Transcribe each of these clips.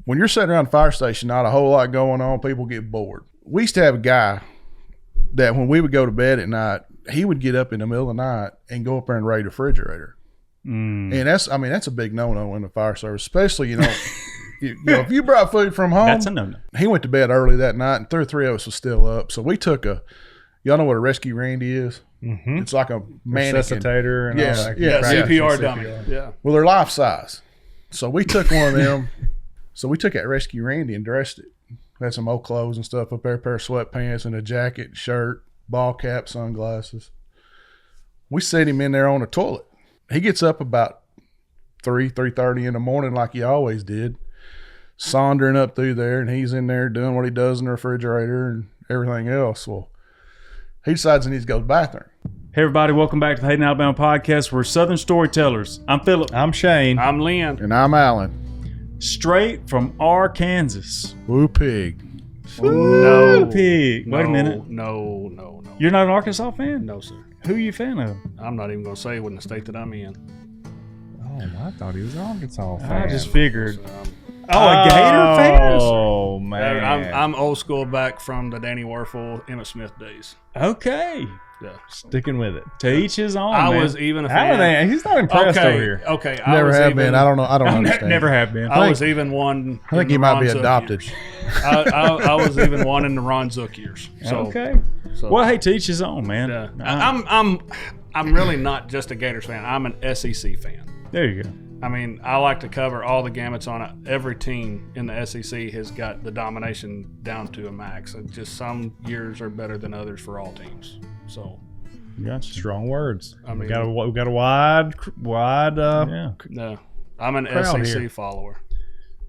when you're sitting around the fire station, not a whole lot going on, people get bored. We used to have a guy that when we would go to bed at night, he would get up in the middle of the night and go up there and raid a refrigerator. And that's a big no-no in the fire service, especially, you know, if you brought food from home. That's a no-no. He went to bed early that night and 2 or 3 of us was still up. So we took y'all know what a rescue Randy is? Mm-hmm. It's like a mannequin. Resuscitator and all that. Yeah, CPR dummy. Yeah. Well, they're life size. So we took one of them. So we took that rescue Randy and dressed it. We had some old clothes and stuff up there, a pair of sweatpants and a jacket, shirt, ball cap, sunglasses. We set him in there on the toilet. He gets up about 3:30 in the morning like he always did, sauntering up through there, and he's in there doing what he does in the refrigerator and everything else. Well, he decides he needs to go to the bathroom. Hey, everybody. Welcome back to the Hayden, Alabama podcast. We're Southern Storytellers. I'm Philip. I'm Shane. I'm Lynn. And I'm Alan. Straight from Arkansas. Woo pig. Woo pig. Wait a minute. No. You're not an Arkansas fan? No, sir. Who are you a fan of? I'm not even going to say what in the state that I'm in. Oh, I thought he was an Arkansas fan. I just figured. So, a Gator fan? Oh, man. I'm old school back from the Danny Werfel, Emmett Smith days. Okay. Yeah. Sticking with it. To each his own, I man. was even a fan. Alan, he's not impressed over here. Okay. Never have been. I don't know. I don't understand. Never have been. I was even one. I think he might be adopted. I was even one in the Ron Zook years. So, okay. Well, hey, to each his own, man. Yeah. I'm really not just a Gators fan. I'm an SEC fan. There you go. I mean, I like to cover all the gamuts on it. Every team in the SEC has got the domination down to a max. And just some years are better than others for all teams. So, gotcha. Strong words. I mean, we got a wide. Yeah. No, I'm an SEC here. follower.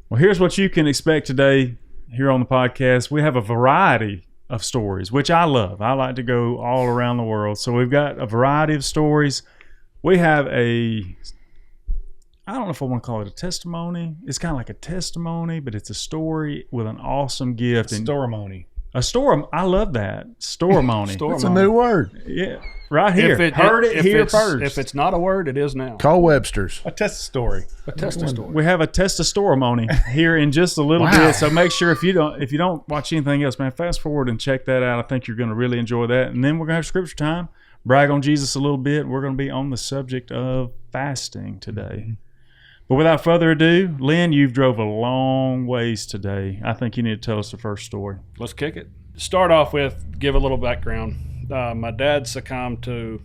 Well, here's what you can expect today here on the podcast. We have a variety of stories, which I love. I like to go all around the world. So we've got a variety of stories. We have I don't know if I want to call it a testimony. It's kind of like a testimony, but it's a story with an awesome gift. Stormony. A story. I love that. Stormony. That's a new word. Yeah. Right here. Heard it here first. If it's not a word, it is now. Call Webster's. A test story. A test story. We have a testimony here in just a little bit. So make sure if you don't watch anything else, man, fast forward and check that out. I think you're going to really enjoy that. And then we're going to have scripture time, brag on Jesus a little bit. We're going to be on the subject of fasting today. Mm-hmm. But without further ado, Lynn, you've drove a long ways today. I think you need to tell us the first story. Let's kick it. Start off with, give a little background. My dad succumbed to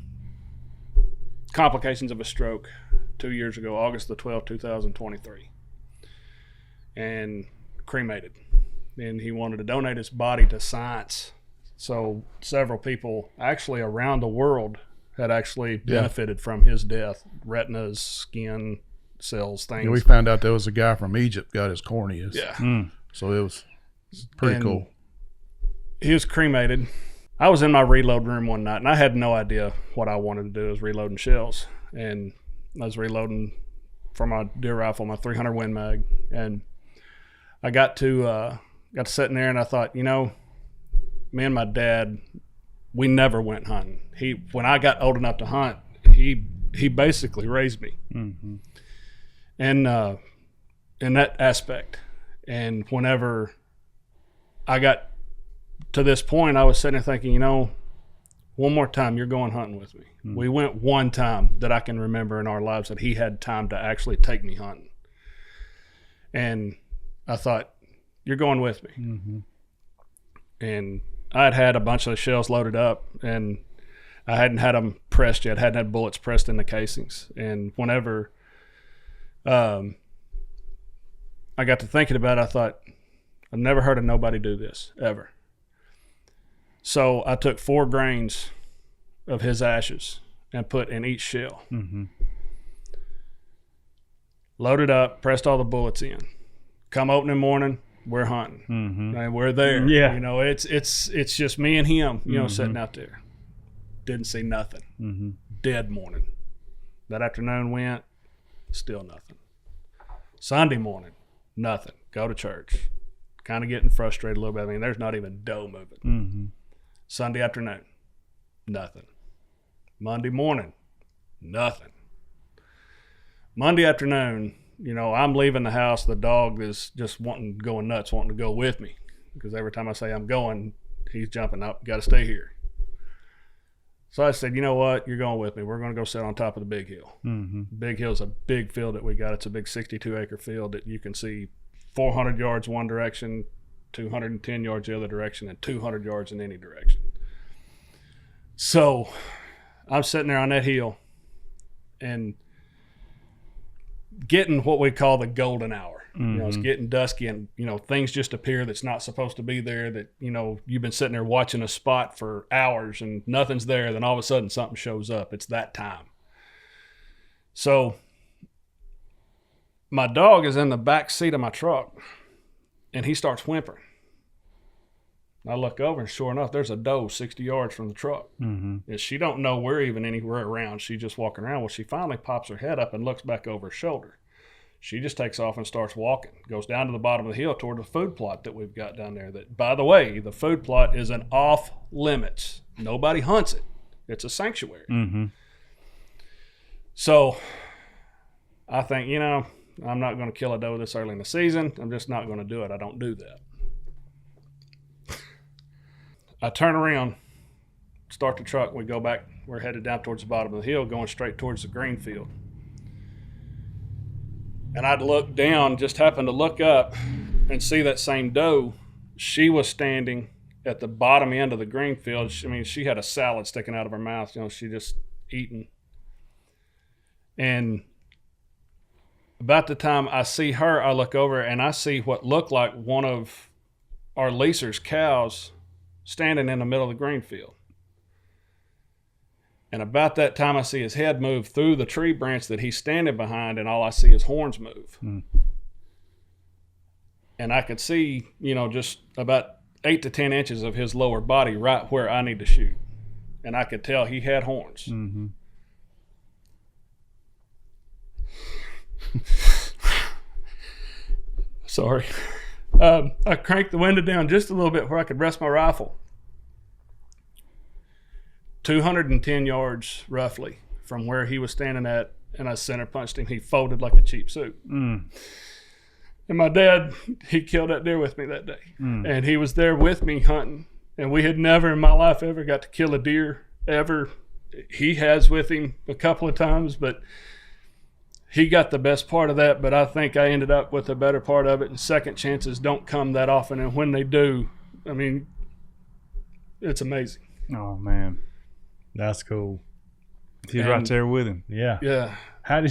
complications of a stroke 2 years ago, August the 12th, 2023, and cremated. And he wanted to donate his body to science. So several people actually around the world had actually benefited from his death, retinas, skin cells, things. Yeah, we found out there was a guy from Egypt got his corneas. Yeah. So it was pretty cool. He was cremated. I was in my reload room one night, and I had no idea what I wanted to do. I was reloading shells, and I was reloading for my deer rifle, my 300 Win Mag, and I got to sitting there, and I thought, me and my dad, we never went hunting. When I got old enough to hunt, he basically raised me. Mm-hmm. And in that aspect, and whenever I got to this point, I was sitting there thinking, one more time, you're going hunting with me. Mm-hmm. We went one time that I can remember in our lives that he had time to actually take me hunting. And I thought, you're going with me. Mm-hmm. And I had a bunch of shells loaded up, and I hadn't had them pressed yet, hadn't had bullets pressed in the casings. And whenever I got to thinking about it, I thought, I've never heard of nobody do this, ever. So I took 4 grains of his ashes and put in each shell. Mm-hmm. Loaded up, pressed all the bullets in. Come opening morning, we're hunting. Mm-hmm. And we're there. Yeah. It's just me and him, sitting out there. Didn't see nothing. Mm-hmm. Dead morning. That afternoon went, still nothing. Sunday morning, nothing. Go to church. Kind of getting frustrated a little bit. I mean, there's not even dough moving. Mm-hmm. Sunday afternoon, nothing. Monday morning, nothing. Monday afternoon, I'm leaving the house. The dog is just going nuts, wanting to go with me. Because every time I say I'm going, he's jumping up, got to stay here. So I said, you know what? You're going with me. We're going to go sit on top of the Big Hill. Mm-hmm. Big Hill's a big field that we got. It's a big 62-acre field that you can see 400 yards one direction, 210 yards the other direction, and 200 yards in any direction. So I'm sitting there on that hill and getting what we call the golden hour. It's getting dusky and, things just appear that's not supposed to be there, that, you've been sitting there watching a spot for hours and nothing's there. Then all of a sudden something shows up. It's that time. So my dog is in the back seat of my truck and he starts whimpering. I look over and sure enough, there's a doe 60 yards from the truck. Mm-hmm. And she don't know we're even anywhere around. She's just walking around. Well, she finally pops her head up and looks back over her shoulder. She just takes off and starts walking, goes down to the bottom of the hill toward the food plot that we've got down there. That, by the way, the food plot is an off limits. Nobody hunts it. It's a sanctuary. Mm-hmm. So I think, I'm not going to kill a doe this early in the season. I'm just not going to do it. I don't do that. I turn around, start the truck. We go back. We're headed down towards the bottom of the hill, going straight towards the green field. And I'd look down, just happened to look up and see that same doe. She was standing at the bottom end of the green field. She had a salad sticking out of her mouth. She just eating. And about the time I see her, I look over and I see what looked like one of our leaser's cows standing in the middle of the green field. And about that time, I see his head move through the tree branch that he's standing behind, and all I see is horns move. Mm. And I could see, just about 8 to 10 inches of his lower body right where I need to shoot. And I could tell he had horns. Mm-hmm. Sorry. I cranked the window down just a little bit where I could rest my rifle. 210 yards roughly from where he was standing at, and I center punched him. He folded like a cheap suit. Mm. And my dad, he killed that deer with me that day. And he was there with me hunting. And we had never in my life ever got to kill a deer ever. He has with him a couple of times, but he got the best part of that. But I think I ended up with the better part of it. And second chances don't come that often. And when they do, it's amazing. Oh, man. That's cool. He's right there with him. Yeah. Yeah. How do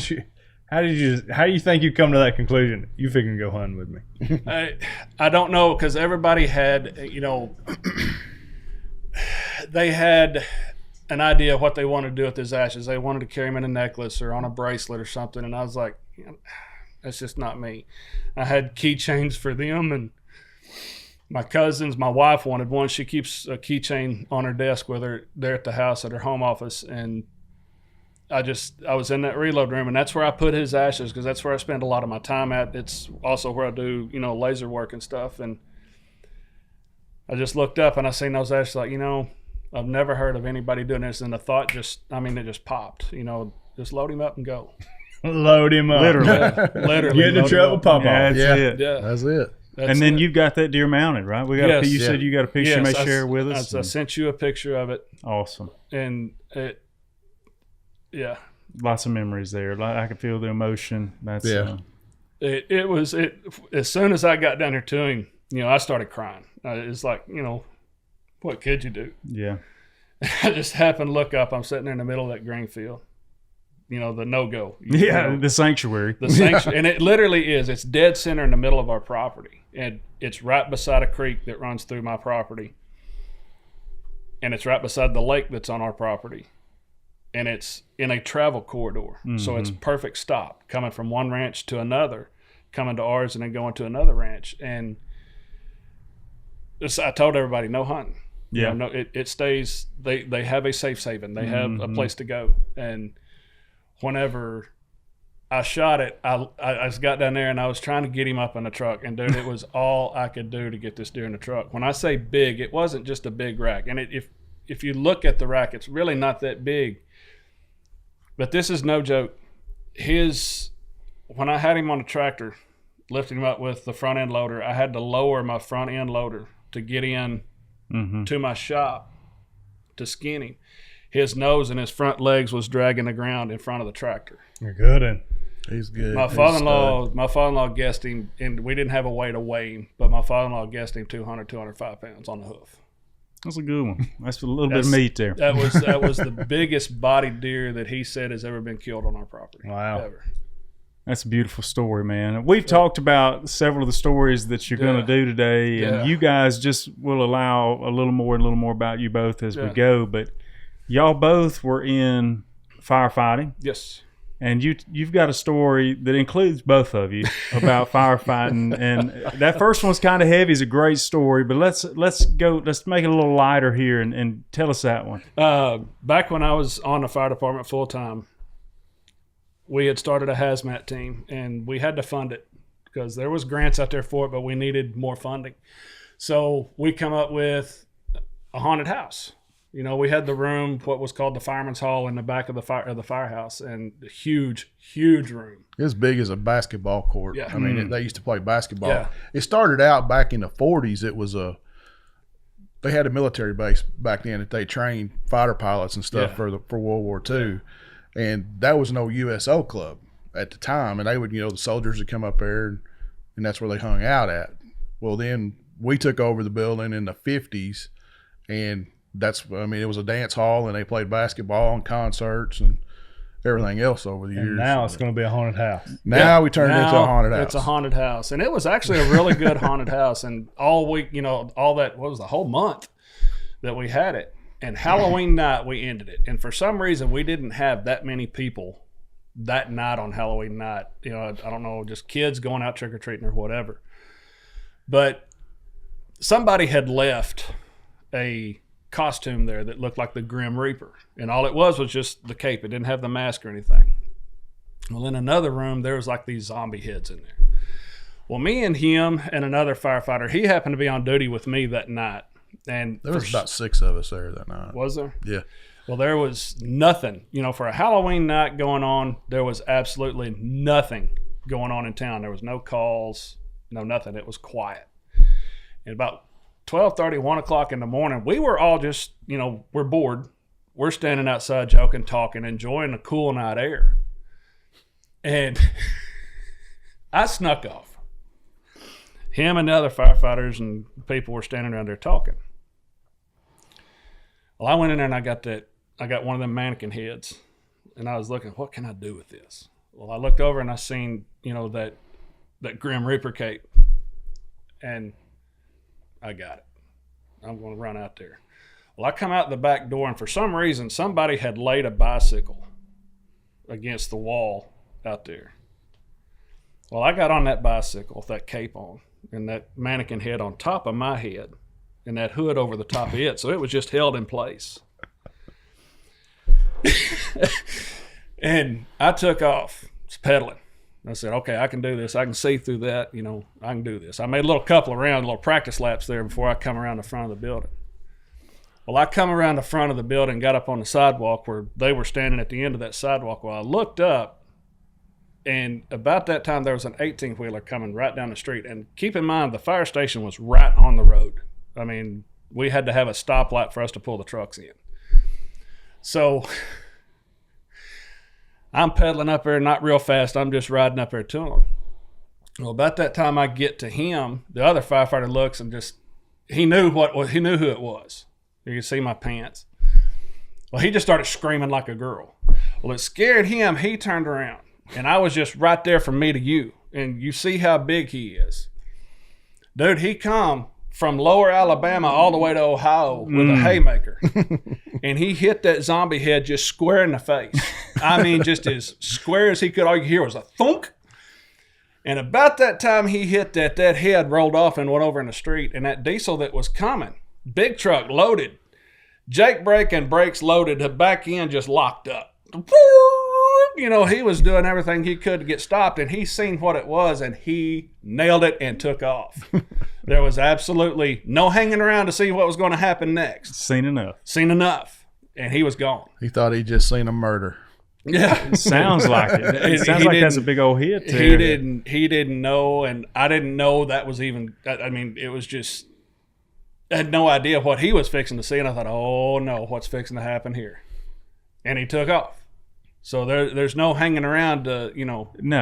you think you come to that conclusion? You figure go hunting with me? I don't know, because everybody had, they had an idea of what they wanted to do with his ashes. They wanted to carry him in a necklace or on a bracelet or something. And I was like, that's just not me. I had keychains for them, and my cousins, my wife wanted one. She keeps a keychain on her desk with her there at the house at her home office. And I was in that reload room, and that's where I put his ashes, because that's where I spend a lot of my time at. It's also where I do, laser work and stuff. And I just looked up and I seen those ashes, like, I've never heard of anybody doing this. And the thought it just popped, just load him up and go. Load him up. Literally. Get in trouble, pop Yeah, off. that's it. Yeah. That's it. And then you've got that deer mounted, right? We got Yes. you said you got a picture you may share with us. I sent you a picture of it. Awesome. And Lots of memories there. I can feel the emotion. That's It was as soon as I got down there to him, I started crying. It's like, what could you do? Yeah. I just happened to look up. I'm sitting there in the middle of that green field. The no-go. The sanctuary. The sanctuary. And it literally is. It's dead center in the middle of our property. And it's right beside a creek that runs through my property. And it's right beside the lake that's on our property. And it's in a travel corridor. Mm-hmm. So it's perfect stop, coming from one ranch to another, coming to ours and then going to another ranch. And I told everybody, no hunting. Yeah. It stays, they have a safe haven. They have a place to go. And whenever I shot it, I just got down there and I was trying to get him up in the truck. And dude, it was all I could do to get this deer in the truck. When I say big, it wasn't just a big rack. And if you look at the rack, it's really not that big. But this is no joke. when I had him on the tractor, lifting him up with the front end loader, I had to lower my front end loader to get in to my shop to skin him. His nose and his front legs was dragging the ground in front of the tractor. You're good. And He's good. My father-in-law guessed him, and we didn't have a way to weigh him, but my father-in-law guessed him 205 pounds on the hoof. That's a good one. That's a little bit of meat there. That was the biggest bodied deer that he said has ever been killed on our property. Wow. Ever. That's a beautiful story, man. We've talked about several of the stories that you're going to do today, and you guys just will allow a little more about you both as we go. But y'all both were in firefighting. Yes. And you've got a story that includes both of you about firefighting, and that first one's kind of heavy. It's a great story, but let's make it a little lighter here and tell us that one. Back when I was on the fire department full time, we had started a hazmat team, and we had to fund it because there was grants out there for it, but we needed more funding. So we come up with a haunted house. You know, we had the room, what was called the fireman's hall, in the back of the firehouse, and a huge room. As big as a basketball court. Yeah. I mean, they used to play basketball. Yeah. It started out back in the 40s. It was they had a military base back then that they trained fighter pilots and stuff for World War II, and that was no USO club at the time. And they would, the soldiers would come up there, and that's where they hung out at. Well, then we took over the building in the 50s, and it was a dance hall, and they played basketball and concerts and everything else over the years. And now it's going to be a haunted house. Now we turned it into a haunted house. It's a haunted house. And it was actually a really good haunted house. And all week, all that, what was the whole month that we had it. And Halloween night, we ended it. And for some reason, we didn't have that many people that night on Halloween night. I don't know, just kids going out trick-or-treating or whatever. But somebody had left a costume there that looked like the Grim Reaper, and all it was just the cape. It didn't have the mask or anything. Well, in another room there was like these zombie heads in there. Well, me and him and another firefighter, he happened to be on duty with me that night, and there was about 6 of us there that night. Was there? Yeah. Well, there was nothing, for a Halloween night going on. There was absolutely nothing going on in town. There was no calls, no nothing. It was quiet. And about 12:30, 1 o'clock in the morning, we were all just, we're bored. We're standing outside joking, talking, enjoying the cool night air. And I snuck off. Him and the other firefighters and people were standing around there talking. Well, I went in there and I got one of them mannequin heads, and I was looking, what can I do with this? Well, I looked over and I seen, that Grim Reaper cape, and I got it. I'm going to run out there. Well, I come out the back door, and for some reason, somebody had laid a bicycle against the wall out there. Well, I got on that bicycle with that cape on and that mannequin head on top of my head and that hood over the top of it, so it was just held in place. And I took off, pedaling. I said, okay, I can do this. I can see through that. I can do this. I made a couple of rounds, little practice laps there before I come around the front of the building. Well, I come around the front of the building, got up on the sidewalk where they were standing at the end of that sidewalk. Well, I looked up, and about that time, there was an 18-wheeler coming right down the street. And keep in mind, the fire station was right on the road. I mean, we had to have a stoplight for us to pull the trucks in. So I'm pedaling up there, not real fast. I'm just riding up there to him. Well, about that time I get to him, the other firefighter looks and he knew who it was. You can see my pants. Well, he just started screaming like a girl. Well, it scared him. He turned around, and I was just right there from me to you. And you see how big he is. Dude, he come from lower Alabama all the way to Ohio with a haymaker. And he hit that zombie head just square in the face. I mean, just as square as he could. All you hear was a thunk. And about that time he hit that head rolled off and went over in the street. And that diesel that was coming, big truck loaded, Jake brake and brakes loaded, the back end just locked up. He was doing everything he could to get stopped, and he seen what it was, and he nailed it and took off. There was absolutely no hanging around to see what was going to happen next. Seen enough. And he was gone. He thought he'd just seen a murder. Yeah, It sounds like it. It sounds like that's a big old hit. He didn't know, and I didn't know that was even. I mean, it was just. I had no idea what he was fixing to see, and I thought, "Oh no, what's fixing to happen here?" And he took off. So there's no hanging around to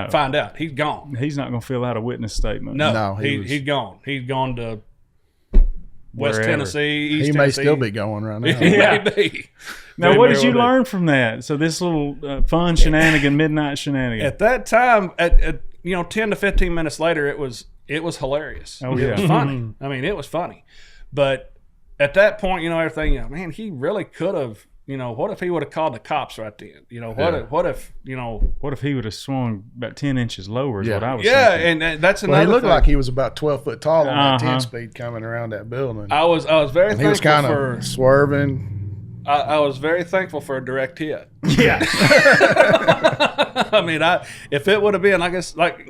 find out. He's gone. He's not going to fill out a witness statement. No, he's gone. He's gone to West Wherever. Tennessee, East He Tennessee. may still be going right now. Yeah. Maybe. Now, Very what did you well learn from that? So this little fun shenanigan, midnight shenanigan. At that time, at 10 to 15 minutes later, it was hilarious. Oh, It yeah. was funny. I mean, it was funny. But at that point, everything, man, he really could have, what if he would have called the cops right then? What if What if he would have swung about 10 inches lower is Yeah. what I was yeah, thinking. and that's Well, another he looked thing. like he was about 12 foot tall on that 10 Uh-huh. speed coming around that building. I was very And he was thankful kind for of swerving. I was very thankful for a direct hit. Yeah. I mean, if it would have been, I guess, like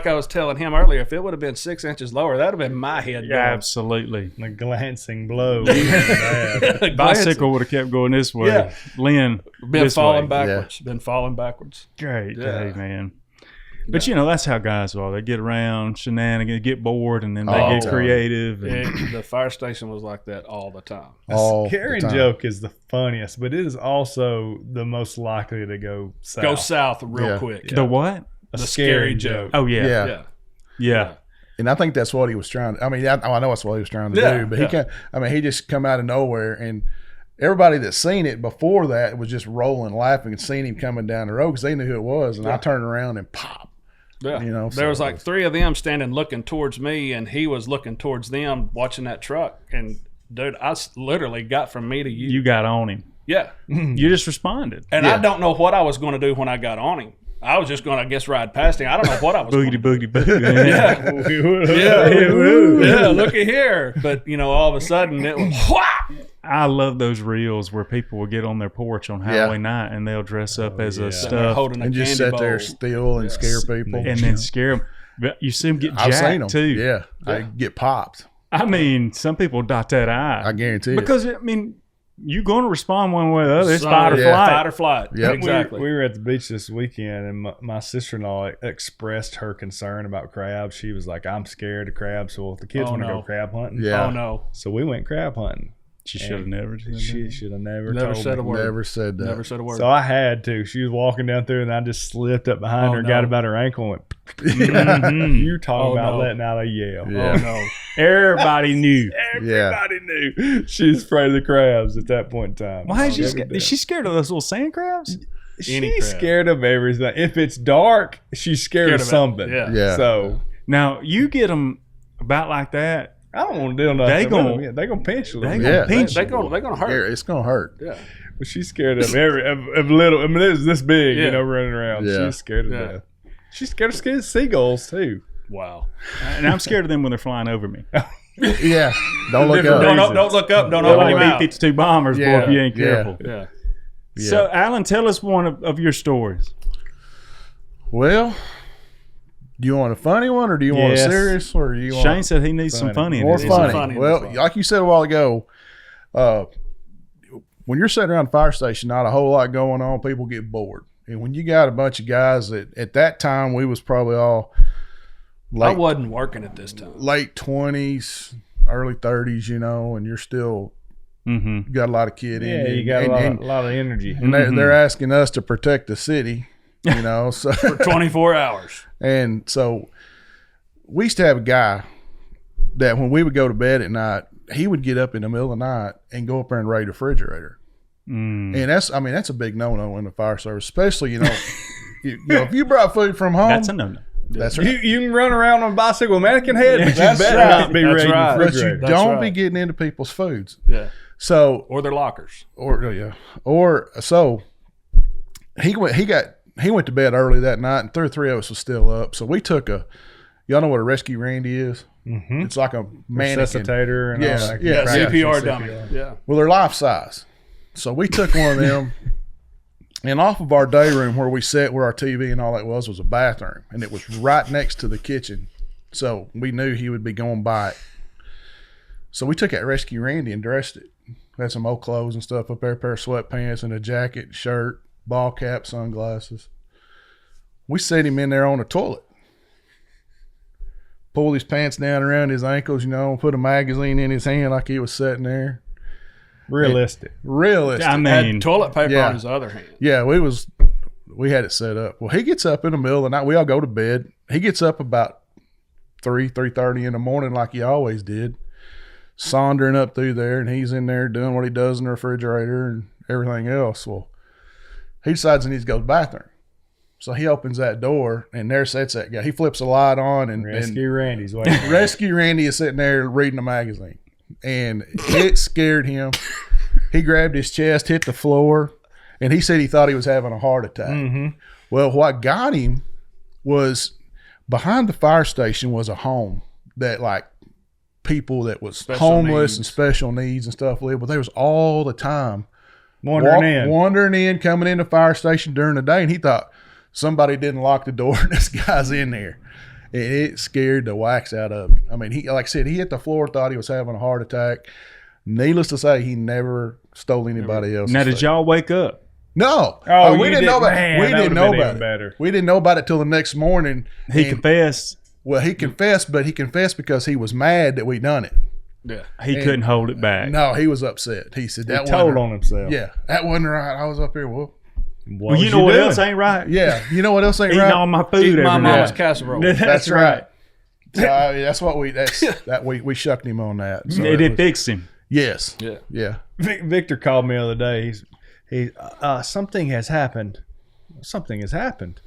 I was telling him earlier, if it would have been 6 inches lower, that'd have been my head. Yeah, absolutely. A glancing blow. going. Bicycle would have kept going this way. Yeah. Lynn, been this falling way. backwards. Been falling backwards. Great Yeah. day, man. But that's how guys are. They get around, shenanigans, get bored, and then they All get the time. creative. And The fire station was like that all the time. All A scary the time. joke is the funniest, but it is also the most likely to go south. Go south real Yeah. quick. the what? A The scary joke. Oh, yeah. Yeah. Yeah. Yeah. And I think that's what he was trying. I mean, I know that's what he was trying to Yeah, do. But yeah. he just come out of nowhere, and everybody that's seen it before that was just rolling, laughing, and seeing him coming down the road because they knew who it was. And I turned around and pop. Yeah. So there was like three of them standing looking towards me, and he was looking towards them watching that truck. And dude, I literally got from me to you. You got on him. Yeah. You just responded. And I don't know what I was going to do when I got on him. I was just going to, I guess, ride past him. I don't know what I was Boogity, going to do. boogity, boogity. Yeah, looky here. But, all of a sudden, it was, whah! I love those reels where people will get on their porch on Halloween night and they'll dress up as a They're stuff holding a and just candy sit there bowl. still and scare people. and then scare them. But you see them get I've seen jacked them. too. Yeah. I get popped. I mean, some people dot that eye. I guarantee it. Because, you're going to respond one way or the other. It's Some- fight or yeah. flight. Fight or flight. Yep. Exactly. We were at the beach this weekend, and my sister-in-law expressed her concern about crabs. She was like, "I'm scared of crabs, so if the kids Oh, want to no. go crab hunting, Yeah. Oh, no. so we went crab hunting." She should have never. She should have never Never told said me. a word. Never said that. Never said a word. So I had to. She was walking down through, and I just slipped up behind Oh, her, no. got about her ankle, and went. Mhm. You're talking Oh, about no. letting out a yell. Yeah. Oh, no. Everybody knew. Everybody knew she was afraid of the crabs at that point in time. Why is she Every scared? day. Is she scared of those little sand crabs? Any She's crab. scared of everything. If it's dark, she's scared of Scared of it. something. Yeah. Yeah. So Now, you get them about like that. I don't want to deal nothing. They with gon- them. Yeah, they gonna pinch you. a They little gonna bit. Yeah. pinch They're you. going to Yeah, hurt. it's going to hurt. Yeah. But she's scared of of little. I mean, it was this big, Yeah. running around. Yeah. She's scared of Yeah. death. She's scared of seagulls too. Wow. And I'm scared of them when they're flying over me. Yeah. Don't look Different up. reasons. Don't look up. Don't They'll open be your mouth. B-52 bombers, boy, if you ain't Yeah. careful. Yeah. Yeah. So, Alan, tell us one of your stories. Well, do you want a funny one or do you want a Yes. serious or do you Shane want said he needs some Funny. funny in more his It's funny? funny in Well, this one. like you said a while ago, when you're sitting around the fire station, not a whole lot going on, people get bored. And when you got a bunch of guys that at that time we was probably all I late, wasn't working at this time. late 20s, early 30s, and you're still Mm-hmm. got a lot of kid in Yeah, you. you got and, a lot of energy. and they're asking us to protect the city, so For 24 hours. and so we used to have a guy that when we would go to bed at night, he would get up in the middle of the night and go up there and raid a refrigerator. Mm. And that's a big no-no in the fire service, especially, if you brought food from home, That's a no-no. that's right. You can run around on a bicycle mannequin head, but you That's better right. not be That's raiding right. the But you refrigerator. That's don't be right. getting into people's foods. Yeah. So, Or their lockers. so he went to bed early that night, and 3 or 3 of us was still up. So we took y'all know what a rescue Randy is? Mm-hmm. It's like a mannequin. Resuscitator and Yes, all that. yes. crap. CPR dummy. Yeah. Well, they're life size. So we took one of them, and off of our day room where we sat, where our TV and all that was a bathroom, and it was right next to the kitchen. So we knew he would be going by it. So we took that rescue Randy and dressed it. We had some old clothes and stuff up there, a pair of sweatpants and a jacket, shirt, ball cap, sunglasses. We set him in there on the toilet. Pulled his pants down around his ankles, you know, put a magazine in his hand like he was sitting there. Realistic. I mean, Had toilet paper Yeah. on his other hand. Yeah, we had it set up. Well, he gets up in the middle of the night. We all go to bed. He gets up about 3:30 in the morning like he always did, sauntering up through there, and he's in there doing what he does in the refrigerator and everything else. Well, he decides he needs to go to the bathroom. So he opens that door, and there sits that guy. He flips the light on, and Rescue Randy's waiting. Rescue Randy is sitting there reading a magazine, and it scared him. He grabbed his chest, hit the floor, and he said he thought he was having a heart attack. Mm-hmm. Well, what got him was behind the fire station was a home that like people that was Special homeless needs. and special needs and stuff lived, but they was all the time Wandering in. coming in the fire station during the day, and he thought somebody didn't lock the door and this guy's in there. And it scared the wax out of him. I mean, he, like I said, he hit the floor, thought he was having a heart attack. Needless to say, he never stole anybody else's now did food. y'all wake up? No. Oh, we you didn't know about man, it. We that didn't would've know been about even it. better. We didn't know about it till the next morning. He And- confessed. Well, he confessed, but he confessed because he was mad that we done it. Yeah. He couldn't hold it back. No, he was upset. He said He that told wasn't on himself. Yeah, that wasn't right. I was up here. Well, Well, you know what else ain't right? yeah. You know what else ain't Eating right? all my food Eat every my mama's night. casserole. That's right. So, I mean, that's what we shucked him on that. So It fixed him. yes. Yeah. Yeah. Victor called me the other day. Something has happened. Something has happened.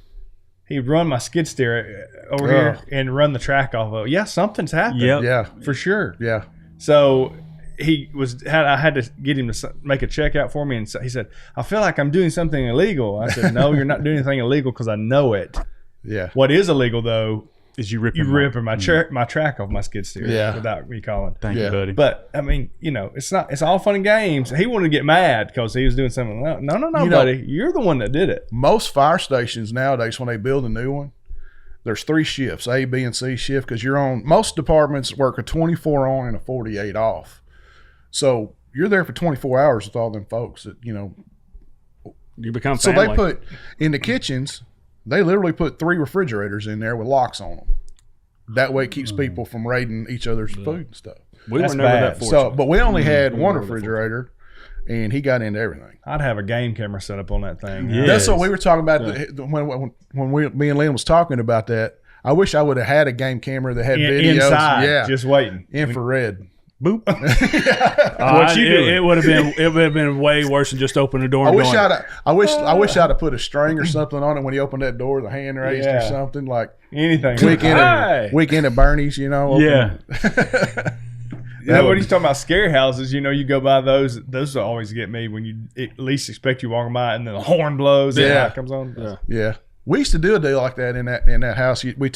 He'd run my skid steer over here and run the track off of it. Yeah, something's happened. Yep. Yeah. For sure. Yeah. So I had to get him to make a check out for me, and so he said, "I feel like I'm doing something illegal." I said, "No, you're not doing anything illegal because I know it. Yeah. What is illegal though? Is you You ripping my track off my skid steer Yeah. without me calling." Thank Yeah. you, buddy. But I mean, it's all fun and games. He wanted to get mad because he was doing something. No, You know- buddy, you're the one that did it. Most fire stations nowadays, when they build a new one, there's 3 shifts, A, B, and C shift, because you're on. Most departments work a 24 on and a 48 off. So you're there for 24 hours with all them folks that, you become So family. they put in the kitchens, they literally put 3 refrigerators in there with locks on them. That way it keeps people from raiding each other's food and stuff. we That's were never bad. that fortunate. So, but we only had one were the refrigerator, and he got into everything. I'd have a game camera set up on that thing. Yeah. That's what we were talking about me and Lynn was talking about that. I wish I would have had a game camera that had videos. Inside, Yeah, just waiting. infrared. Boop. What you doing? It would have been way worse than just open the door. I And wish going, I wish I'd have put a string or something on it when he opened that door, the hand raised or Yeah. something like Anything. weekend at Bernie's, open- Yeah. When he's talking about scary houses, you go by those. Those will always get me when you at least expect you walking by, and then the horn blows. And Yeah. it comes on. Yeah. Yeah. We used to do a deal like that in that house. We went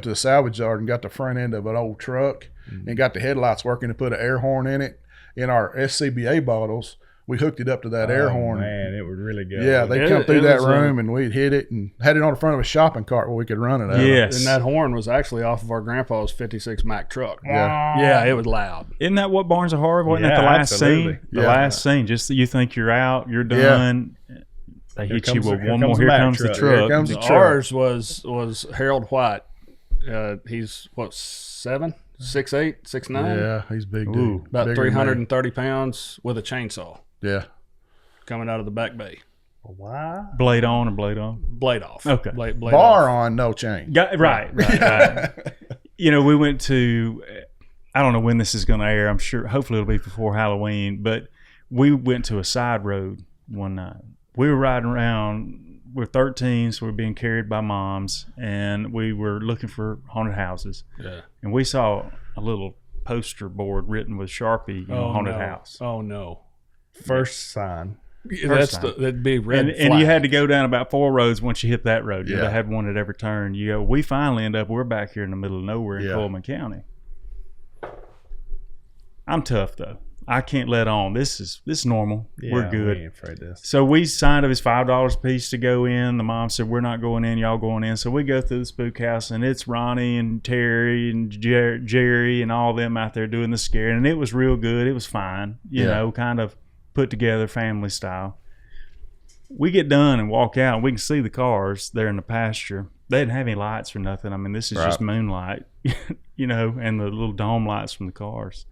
to the salvage yard and got the front end of an old truck and got the headlights working and put an air horn in it. In our SCBA bottles, we hooked it up to that air horn. Man, it would really go. Yeah, they It- come through it that was, room and we'd hit it and had it on the front of a shopping cart where we could run it out. Yes. And that horn was actually off of our grandpa's 56 Mack truck. Yeah. Yeah, it was loud. Isn't that what Barnes of Horror? Wasn't that Yeah, the last absolutely. scene? The Yeah. last scene. Just that you think you're out, you're done. They hit you comes with the- one here more. comes Here the Mack comes the truck. truck. Here comes the truck. Ours was Harold White. He's what, 7, 6'8", 6'9", Yeah, he's big dude. Ooh. about Bigger than 330 pounds with a chainsaw me. Yeah. coming out of the back bay. Wow. Blade on or blade off? Blade off. Okay. Blade Bar off. on, no chain. Right. We went to, I don't know when this is going to air. I'm sure, hopefully it'll be before Halloween, but we went to a side road one night. We were riding around. We're 13, so we're being carried by moms, and we were looking for haunted houses. Yeah. And we saw a little poster board written with Sharpie, haunted no. house. Oh no. First sign. That'd be red. And you had to go down about 4 roads once you hit that road. Yeah. They had one at every turn. We finally end up, we're back here in the middle of nowhere in Yeah. Coleman County. I'm tough though. I can't let on. This is normal. Yeah, We're good. We ain't afraid of this. So we signed up. It's $5 a piece to go in. The mom said, we're not going in. Y'all going in. So we go through the spook house, and it's Ronnie and Terry and Jerry and all them out there doing the scare. And it was real good. It was fine. You Yeah. know, kind of put together family style. we get done and walk out, and we can see the cars there in the pasture. They didn't have any lights or nothing. I mean, this is just moonlight, you know, and the little dome lights from the cars.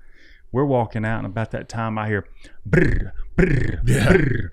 We're walking out, and about that time I hear brr, brr, brr,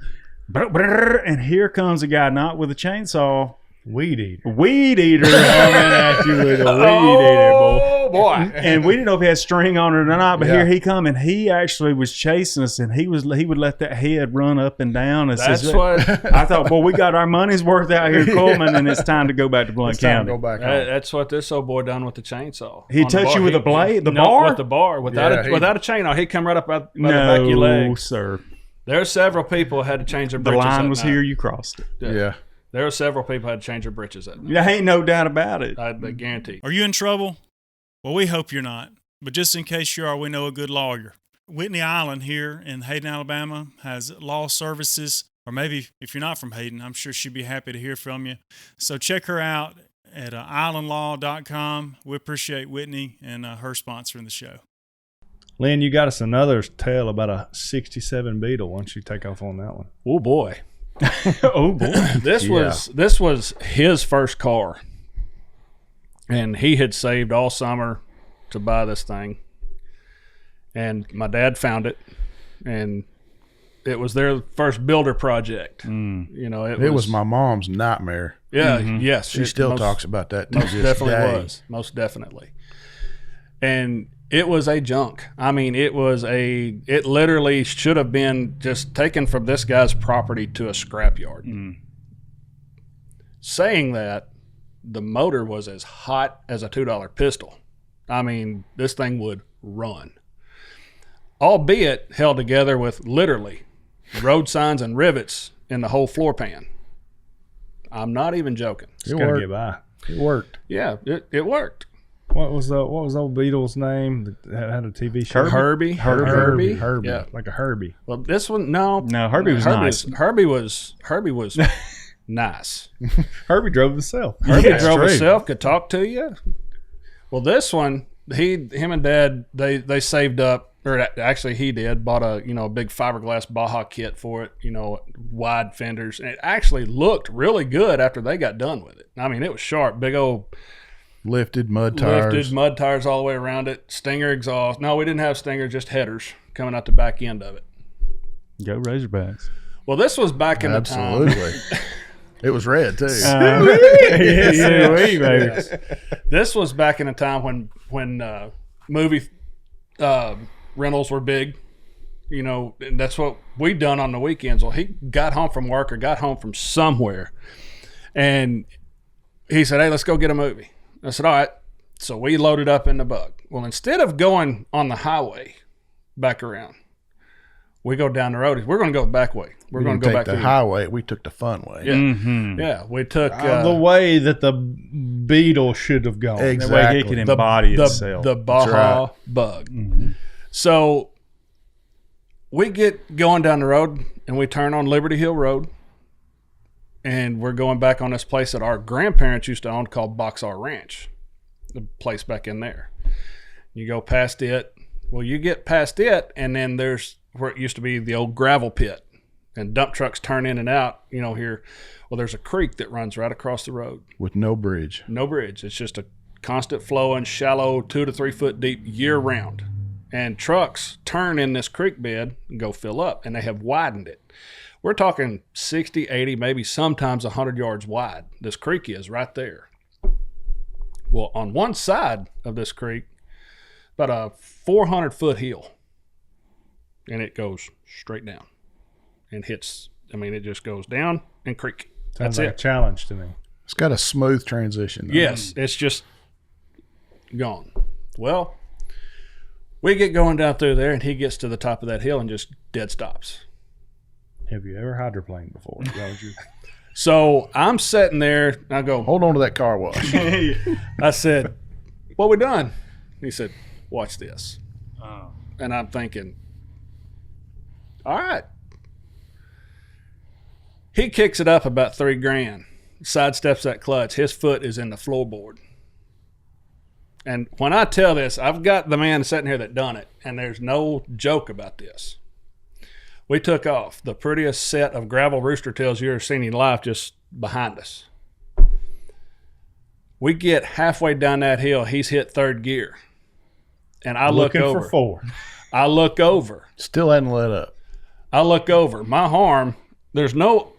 brr, brr, and here comes a guy not with a chainsaw. Weed eater coming at you with a weed eater, boy. And we didn't know if he had string on it or not, but here he come, and he actually was chasing us, and he would let that head run up and down. That's what I thought. Well, we got our money's worth out here, Coleman, and it's time to go back to Blount County. Go back home. That's what this old boy done with the chainsaw. He touched you with a blade, the no, bar? with the bar, without a chain on. He come right up by the back of your leg. No, sir. There are several people who had to change their The britches. line was that night. here. You crossed it. Yeah. There are several people who had to change their britches that night. There ain't no doubt about it. I guarantee. Are you in trouble? Well, we hope you're not. But just in case you are, we know a good lawyer. Whitney Island here in Hayden, Alabama has law services, or maybe if you're not from Hayden, I'm sure she'd be happy to hear from you. So check her out at islandlaw.com. We appreciate Whitney and her sponsoring the show. Lynn, you got us another tale about a 67 Beetle. Why don't you take off on that one? Oh boy. Oh boy. This was his first car. And he had saved all summer to buy this thing. And my dad found it, and it was their first builder project. You know, it was my mom's nightmare. Yeah, yes. She still talks about that to Most this definitely day. was. Most definitely. And it was a junk. I mean, it literally should have been just taken from this guy's property to a scrapyard. Saying that, the motor was as hot as a $2 pistol. I mean, this thing would run. Albeit held together with literally road signs and rivets in the whole floor pan. I'm not even joking. It's gonna get by. It worked. Yeah, it worked. What was old Beetle's name that had a TV show? Herbie. Herbie. Yeah. Like a Herbie. Well, this one, no, Herbie was nice. Herbie was nice. Herbie drove himself. Herbie Yeah, drove true. himself, could talk to you. Well, this one, him and Dad, they saved up, or actually he did, bought a big fiberglass Baja kit for it, wide fenders, and it actually looked really good after they got done with it. I mean, it was sharp, big old Lifted mud tires. all the way around it, Stinger exhaust. No, we didn't have Stinger, just headers coming out the back end of it. Go Razorbacks. Well, this was back in the time. Absolutely. It was red too. Yes. This was back in a time when movie rentals were big. And that's what we done on the weekends. Well, he got home from work or got home from somewhere, and he said, "Hey, let's go get a movie." I said, "All right." So we loaded up in the Bug. Well, instead of going on the highway back around, we go down the road. We're going to go the back way. We're going to go back the through highway. We took the fun way. Yeah, yeah. We took The way that the Beetle should have gone. Exactly. That way it can embody itself. the Baja Bug. So we get going down the road, and we turn on Liberty Hill Road, and we're going back on this place that our grandparents used to own called Boxar Ranch, the place back in there. You go past it. Well, you get past it, and then there's where it used to be the old gravel pit, and dump trucks turn in and out, here. Well, there's a creek that runs right across the road. With no bridge. No bridge. It's just a constant flowing, shallow, 2 to 3 foot deep year round. And trucks turn in this creek bed and go fill up, and they have widened it. We're talking 60, 80, maybe sometimes 100 yards wide. This creek is right there. Well, on one side of this creek, about a 400-foot hill, and it goes straight down and hits. I mean, it just goes down and creek. Sounds That's like it. a challenge to me. It's got a smooth transition. Though. Yes, it's just gone. Well, we get going down through there, and he gets to the top of that hill and just dead stops. Have you ever hydroplaned before? Is that what you- So I'm sitting there, and I go, Hold on to that car wash. I said, "What we done?" He said, "Watch this." And I'm thinking, all right. He kicks it up about $3,000, sidesteps that clutch. His foot is in the floorboard. And when I tell this, I've got the man sitting here that done it, and there's no joke about this. We took off. The prettiest set of gravel rooster tails you ever seen in your life just behind us. We get halfway down that hill. He's hit third gear. And I look over. Looking for 4. I look over. Still hadn't let up. I look over. My arm, there's no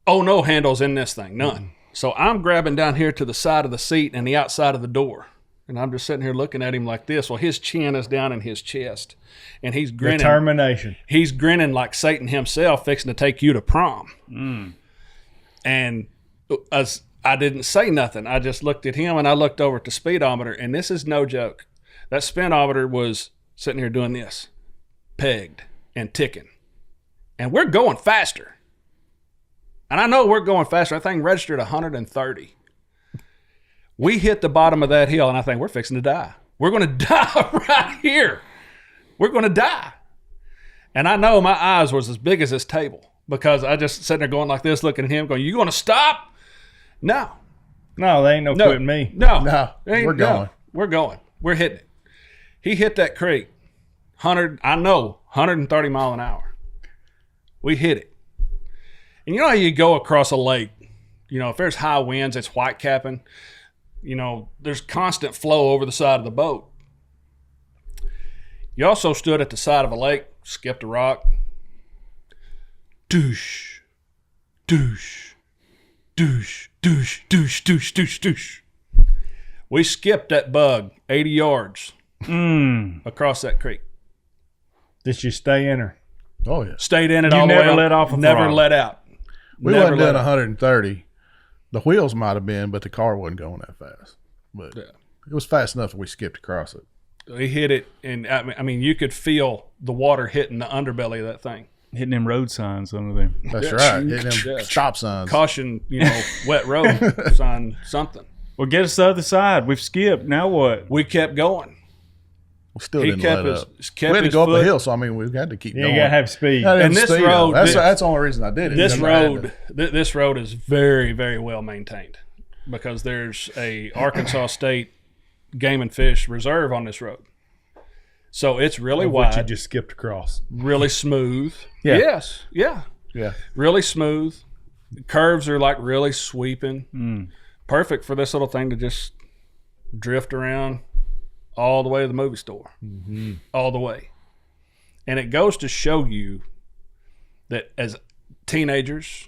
handles in this thing. None. So I'm grabbing down here to the side of the seat and the outside of the door. And I'm just sitting here looking at him like this. Well, his chin is down in his chest. And he's grinning. Determination. He's grinning like Satan himself fixing to take you to prom. And as I didn't say nothing. I just looked at him and I looked over at the speedometer. And this is no joke. That speedometer was sitting here doing this. Pegged and ticking. And we're going faster. And I know we're going faster. That thing registered 130. We hit the bottom of that hill, and I think we're fixing to die. We're going to die right here. We're going to die. And I know my eyes was as big as this table because I just sitting there going like this, looking at him, going, "You going to stop?" No. No, they ain't no quitting me. No. We're going. We're going. We're hitting it. He hit that creek, 130 mile an hour. We hit it. And you know how you go across a lake? You know, if there's high winds, it's white capping. You know, there's constant flow over the side of the boat. You also stood at the side of a lake, skipped a rock. Douche, douche, douche, douche, douche, douche, douche, douche. We skipped that bug 80 yards across that creek. Did you stay in her? Oh, yeah. Stayed in it You all the way never up. let off a Never throttle. let out. We Never wasn't let doing out. 130. The wheels might have been, but the car wasn't going that fast. But it was fast enough that we skipped across it. We hit it, and I mean, you could feel the water hitting the underbelly of that thing. Hitting them road signs under there. That's right. Hitting them stop signs. Caution, wet road sign, something. Well, get us to the other side. We've skipped. Now what? We kept going. We still He didn't kept let his- up. kept We had to his go up foot- a hill, so I mean, we had to keep You going. got to have speed. Had to have And this speed, though. road- that's the only reason I did it. This Remember, I had road, this road is very, very well maintained because there's a Arkansas State Game and Fish Reserve on this road. So it's really What you wide, just skipped across. really smooth. Yeah. Yes, yeah. yeah. Really smooth. Curves are like really sweeping. Perfect for this little thing to just drift around all the way to the movie store. All the way. And it goes to show you that as teenagers,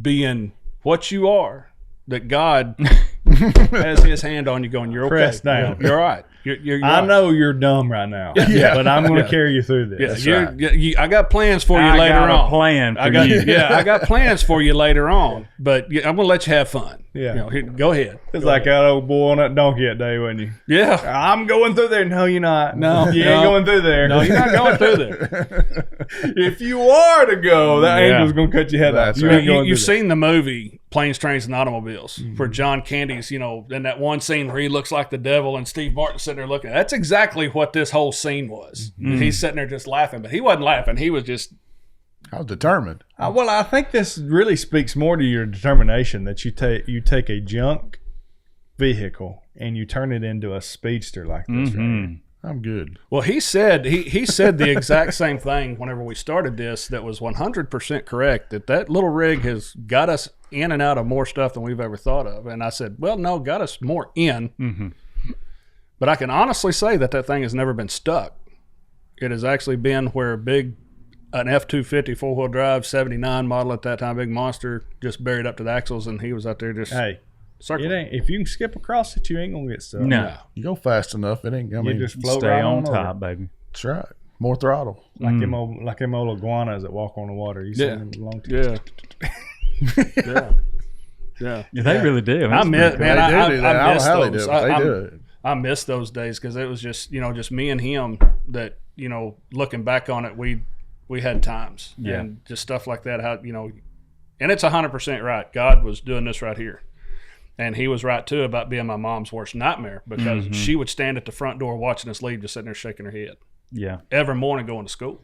being what you are, that God has his hand on you going, "You're okay. Press down. You're all right. You're I right. know you're dumb right now, Yeah. but I'm going to carry you through this. Yeah, That's you're- right. I got plans for you I later got on. a plan for I got you. I got plans for you later on, but I'm gonna let you have fun. Yeah. Go ahead. It's like that old boy on that donkey that day, wasn't you? Yeah. I'm going through there. No, you're not. No, you no. ain't going through there. No, you're not going through there. If you are to go, that Yeah. angel's going to cut your head off. That's You right. ain't going You've through there. seen the movie Planes, Trains, and Automobiles, where John Candy's, in that one scene where he looks like the devil and Steve Martin's sitting there looking. That's exactly what this whole scene was. He's sitting there just laughing, but he wasn't laughing. He was just, I was determined. Well, I think this really speaks more to your determination that you take a junk vehicle and you turn it into a speedster like this. Right here. I'm good. well, he said he said the exact same thing whenever we started this that was 100% correct, that little rig has got us in and out of more stuff than we've ever thought of. And I said, well, no, got us more in. But I can honestly say that thing has never been stuck. It has actually been where an F-250 four-wheel drive 79 model at that time, big monster, just buried up to the axles, and he was out there just Hey, circling. it ain't. If you can skip across it, you ain't gonna get stuck. No. You go fast enough, it ain't. I You mean, just float Stay right on over. top, baby. that's right. More throttle. like them old iguanas that walk on the water. You Yeah. seen them long Yeah. Yeah. Yeah. Yeah, they really do. I miss, man, They I, do do I, that. I I miss don't know how they those. do it, but they I, do it. I miss those days because it was just, just me and him that, looking back on it, we had times. Yeah. And just stuff like that, how, and it's 100% right. God was doing this right here. And he was right, too, about being my mom's worst nightmare because she would stand at the front door watching us leave, just sitting there shaking her head Yeah. every morning going to school.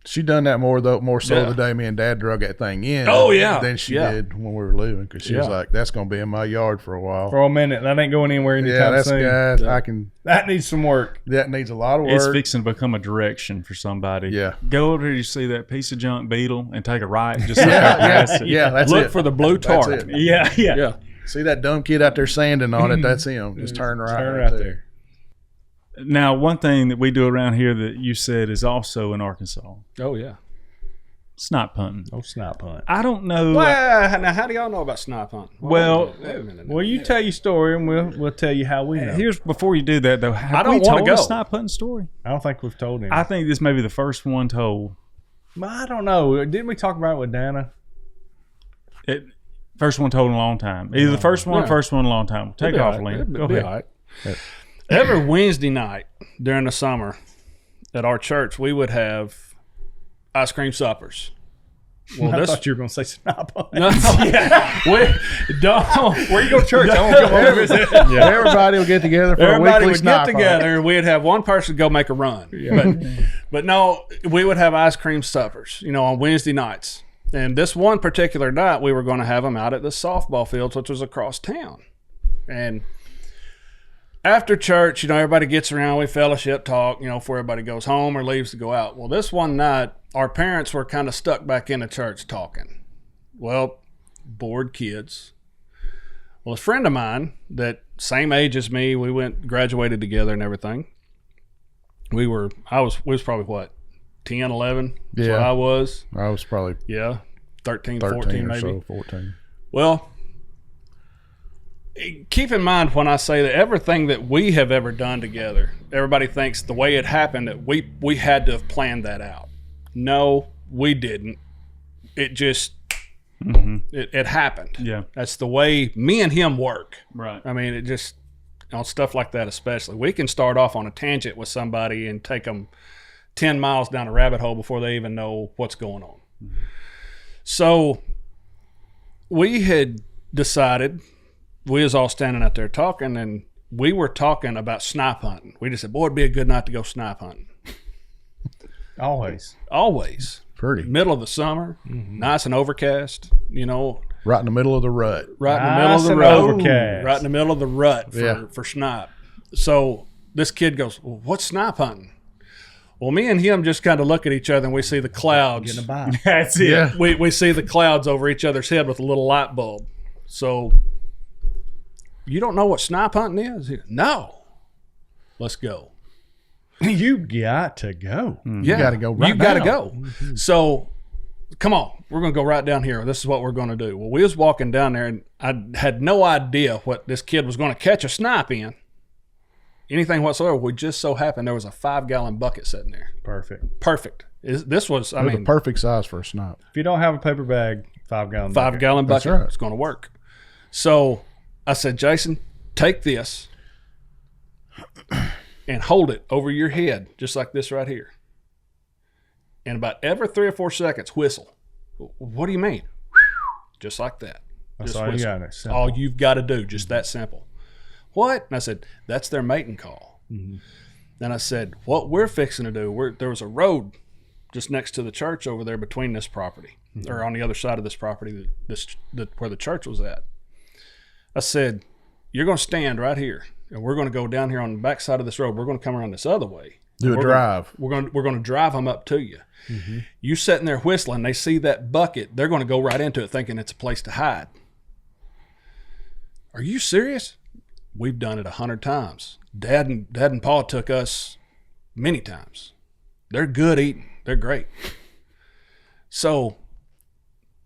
She done that more so Yeah. the day me and Dad drug that thing in. Oh, yeah. Than she Yeah. did when we were leaving, because she was Yeah. like, "That's gonna be in my yard for a while." For a minute, that ain't going anywhere Yeah, anytime that's soon. guys. I can. That needs some work. That needs a lot of work. It's fixing to become a direction for somebody. Yeah. Go over there, you see that piece of junk beetle, and take a right. Just yeah, that's Look it. for the blue That's tarp. it. yeah. Yeah. See that dumb kid out there sanding on it? That's him. Just turn right, Turn right right there. Now, one thing that we do around here that you said is also in Arkansas, Oh, yeah. snipe hunting. Oh, snipe hunt. I don't know. Well, now, how do y'all know about snipe hunting? Well, wait a minute. Well, you tell your story, and we'll tell you how we know. Here's before you do that though. Have I don't we wanna told go. a snipe hunting story? I don't think we've told him. I think this may be the first one told. Well, I don't know. Didn't we talk about it with Dana? First one told in a long time. Either the first one, Yeah. first one in a long time. Take It'll be off, all right. Lynn. It'll Go be ahead. all right. Every Wednesday night during the summer at our church, we would have ice cream suppers. Well, I this thought you were going to say snipe hunt. no, we don't. Where you go to church? I don't come over and visit. Everybody will get together for Everybody a weekly would get snipe hunt. together and we'd have one person go make a run. But no, we would have ice cream suppers, on Wednesday nights. And this one particular night, we were going to have them out at the softball fields, which was across town. And after church, everybody gets around, we fellowship, talk, before everybody goes home or leaves to go out. Well, this one night, our parents were kind of stuck back in the church talking. Well, bored kids. Well, a friend of mine that same age as me, we graduated together and everything. We was probably what, 10, 11? That's what Yeah. I was. I was probably 13 13 14 or maybe. so, 14. Well, keep in mind when I say that everything that we have ever done together, everybody thinks the way it happened that we had to have planned that out. No, we didn't. It just it happened. Yeah. That's the way me and him work. Right. I mean, it just on stuff like that especially. We can start off on a tangent with somebody and take them 10 miles down a rabbit hole before they even know what's going on. So we had decided, we was all standing out there talking, and we were talking about snipe hunting. We just said, boy, it'd be a good night to go snipe hunting. Always. Always. Pretty. Middle of the summer, nice and overcast, Right in the middle of the rut. right in the middle of the Nice and rut. overcast. Right in the middle of the rut Yeah. for snipe. So this kid goes, well, what's snipe hunting? Well, me and him just kind of look at each other and we see the clouds. Getting a bite. That's it. Yeah. We see the clouds over each other's head with a little light bulb. So, you don't know what snipe hunting is? He goes, no. Let's go. You got to go. Yeah, gotta go right You got to now. go. So, come on. We're going to go right down here. This is what we're going to do. Well, we was walking down there, and I had no idea what this kid was going to catch a snipe in. Anything whatsoever. We just so happened there was a 5-gallon bucket sitting there. Perfect. Perfect. This was, They're the perfect size for a snipe. If you don't have a paper bag, 5-gallon. 5-gallon That's bucket. right. It's going to work. So I said, Jason, take this and hold it over your head, just like this right here. And about every 3 or 4 seconds, whistle. What do you mean? Just like that. That's Just all you whistle. got. It's That's simple. all you've got to do. Just that simple. What? And I said, that's their mating call. Then I said, what we're fixing to do, there was a road just next to the church over there between this property, or on the other side of this property, where the church was at. I said, you're going to stand right here, and we're going to go down here on the back side of this road. We're going to come around this other way. Do a We're drive. We're going to drive them up to you. You sitting there whistling, they see that bucket, they're going to go right into it thinking it's a place to hide. Are you serious? We've done it 100 times. Dad and Pa took us many times. They're good eating. They're great. So,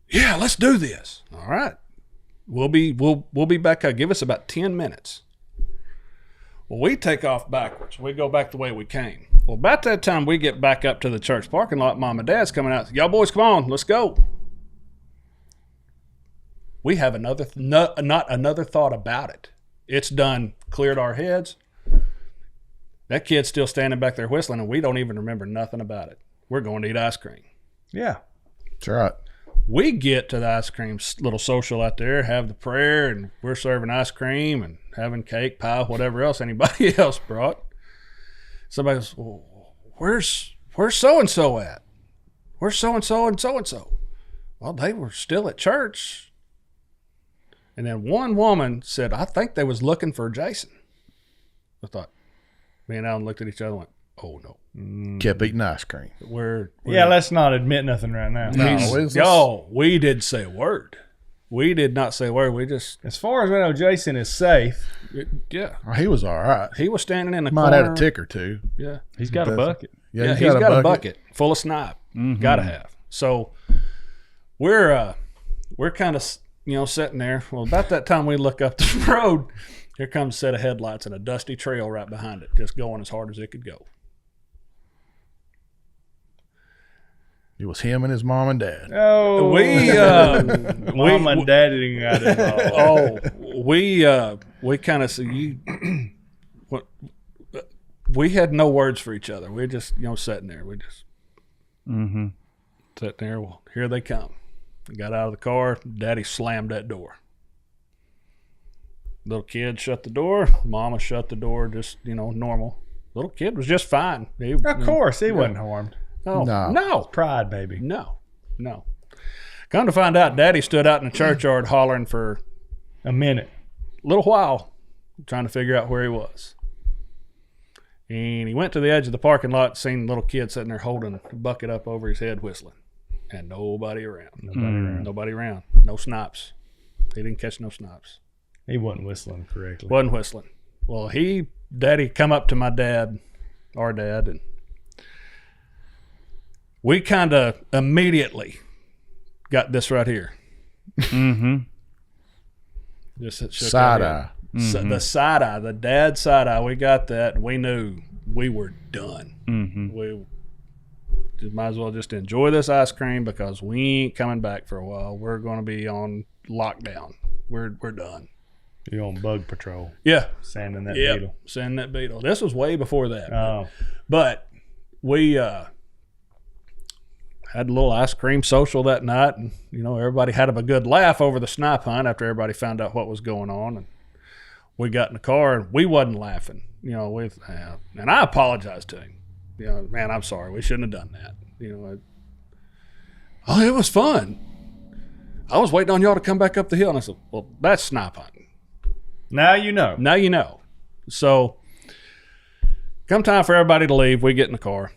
yeah, let's do this. All right. We'll be back. Give us about 10 minutes. Well, we take off backwards. We go back the way we came. Well, about that time we get back up to the church parking lot, Mom and Dad's coming out. Y'all boys, come on, let's go. We have not another thought about it. It's done, cleared our heads. That kid's still standing back there whistling, and we don't even remember nothing about it. We're going to eat ice cream. Yeah. That's right. We get to the ice cream little social out there, have the prayer, and we're serving ice cream and having cake, pie, whatever else anybody else brought. Somebody goes, well, where's so-and-so at? where's so-and-so and so-and-so? Well, they were still at church. And then one woman said, I think they was looking for Jason. I thought, me and Alan looked at each other and went, oh, no. Kept eating ice cream. Yeah, let's not admit nothing right now. We didn't say a word. We did not say a word. We just... As far as we know, Jason is safe. Yeah. Oh, he was all right. He was standing in the Might corner. have a tick or two. Yeah. He's got a bucket. Yeah, he's got a bucket full of snipe. Gotta have. So we're kind of, sitting there. Well, about that time we look up the road, here comes a set of headlights and a dusty trail right behind it, just going as hard as it could go. It was him and his mom and dad. Oh, mom and dad didn't got involved. We kind of see we had no words for each other. We just sitting there. We just sitting there. Well, here they come. We got out of the car. Daddy slammed that door. Little kid shut the door. Mama shut the door. Just normal. Little kid was just fine. Of course, he wasn't harmed. No. Pride, baby. No. Come to find out, Daddy stood out in the churchyard hollering for a minute, a little while, trying to figure out where he was. And he went to the edge of the parking lot, seen the little kid sitting there holding a bucket up over his head, whistling, and nobody around. Nobody around. No snipes. He didn't catch no snipes. He wasn't whistling correctly. Wasn't whistling. Well, Daddy come up to our dad, and we kind of immediately got this right here. Just side eye. The side eye, the dad side eye. We got that. And we knew we were done. We might as well just enjoy this ice cream because we ain't coming back for a while. We're going to be on lockdown. We're done. You're on bug patrol. Yeah. Sanding that beetle. Sanding that beetle. This was way before that. Oh. But we had a little ice cream social that night, and everybody had a good laugh over the snipe hunt after everybody found out what was going on. And we got in the car, and we wasn't laughing. And I apologized to him. Man, I'm sorry. We shouldn't have done that. It was fun. I was waiting on y'all to come back up the hill, and I said, well, that's snipe hunting. Now you know. Now you know. So, come time for everybody to leave, we get in the car.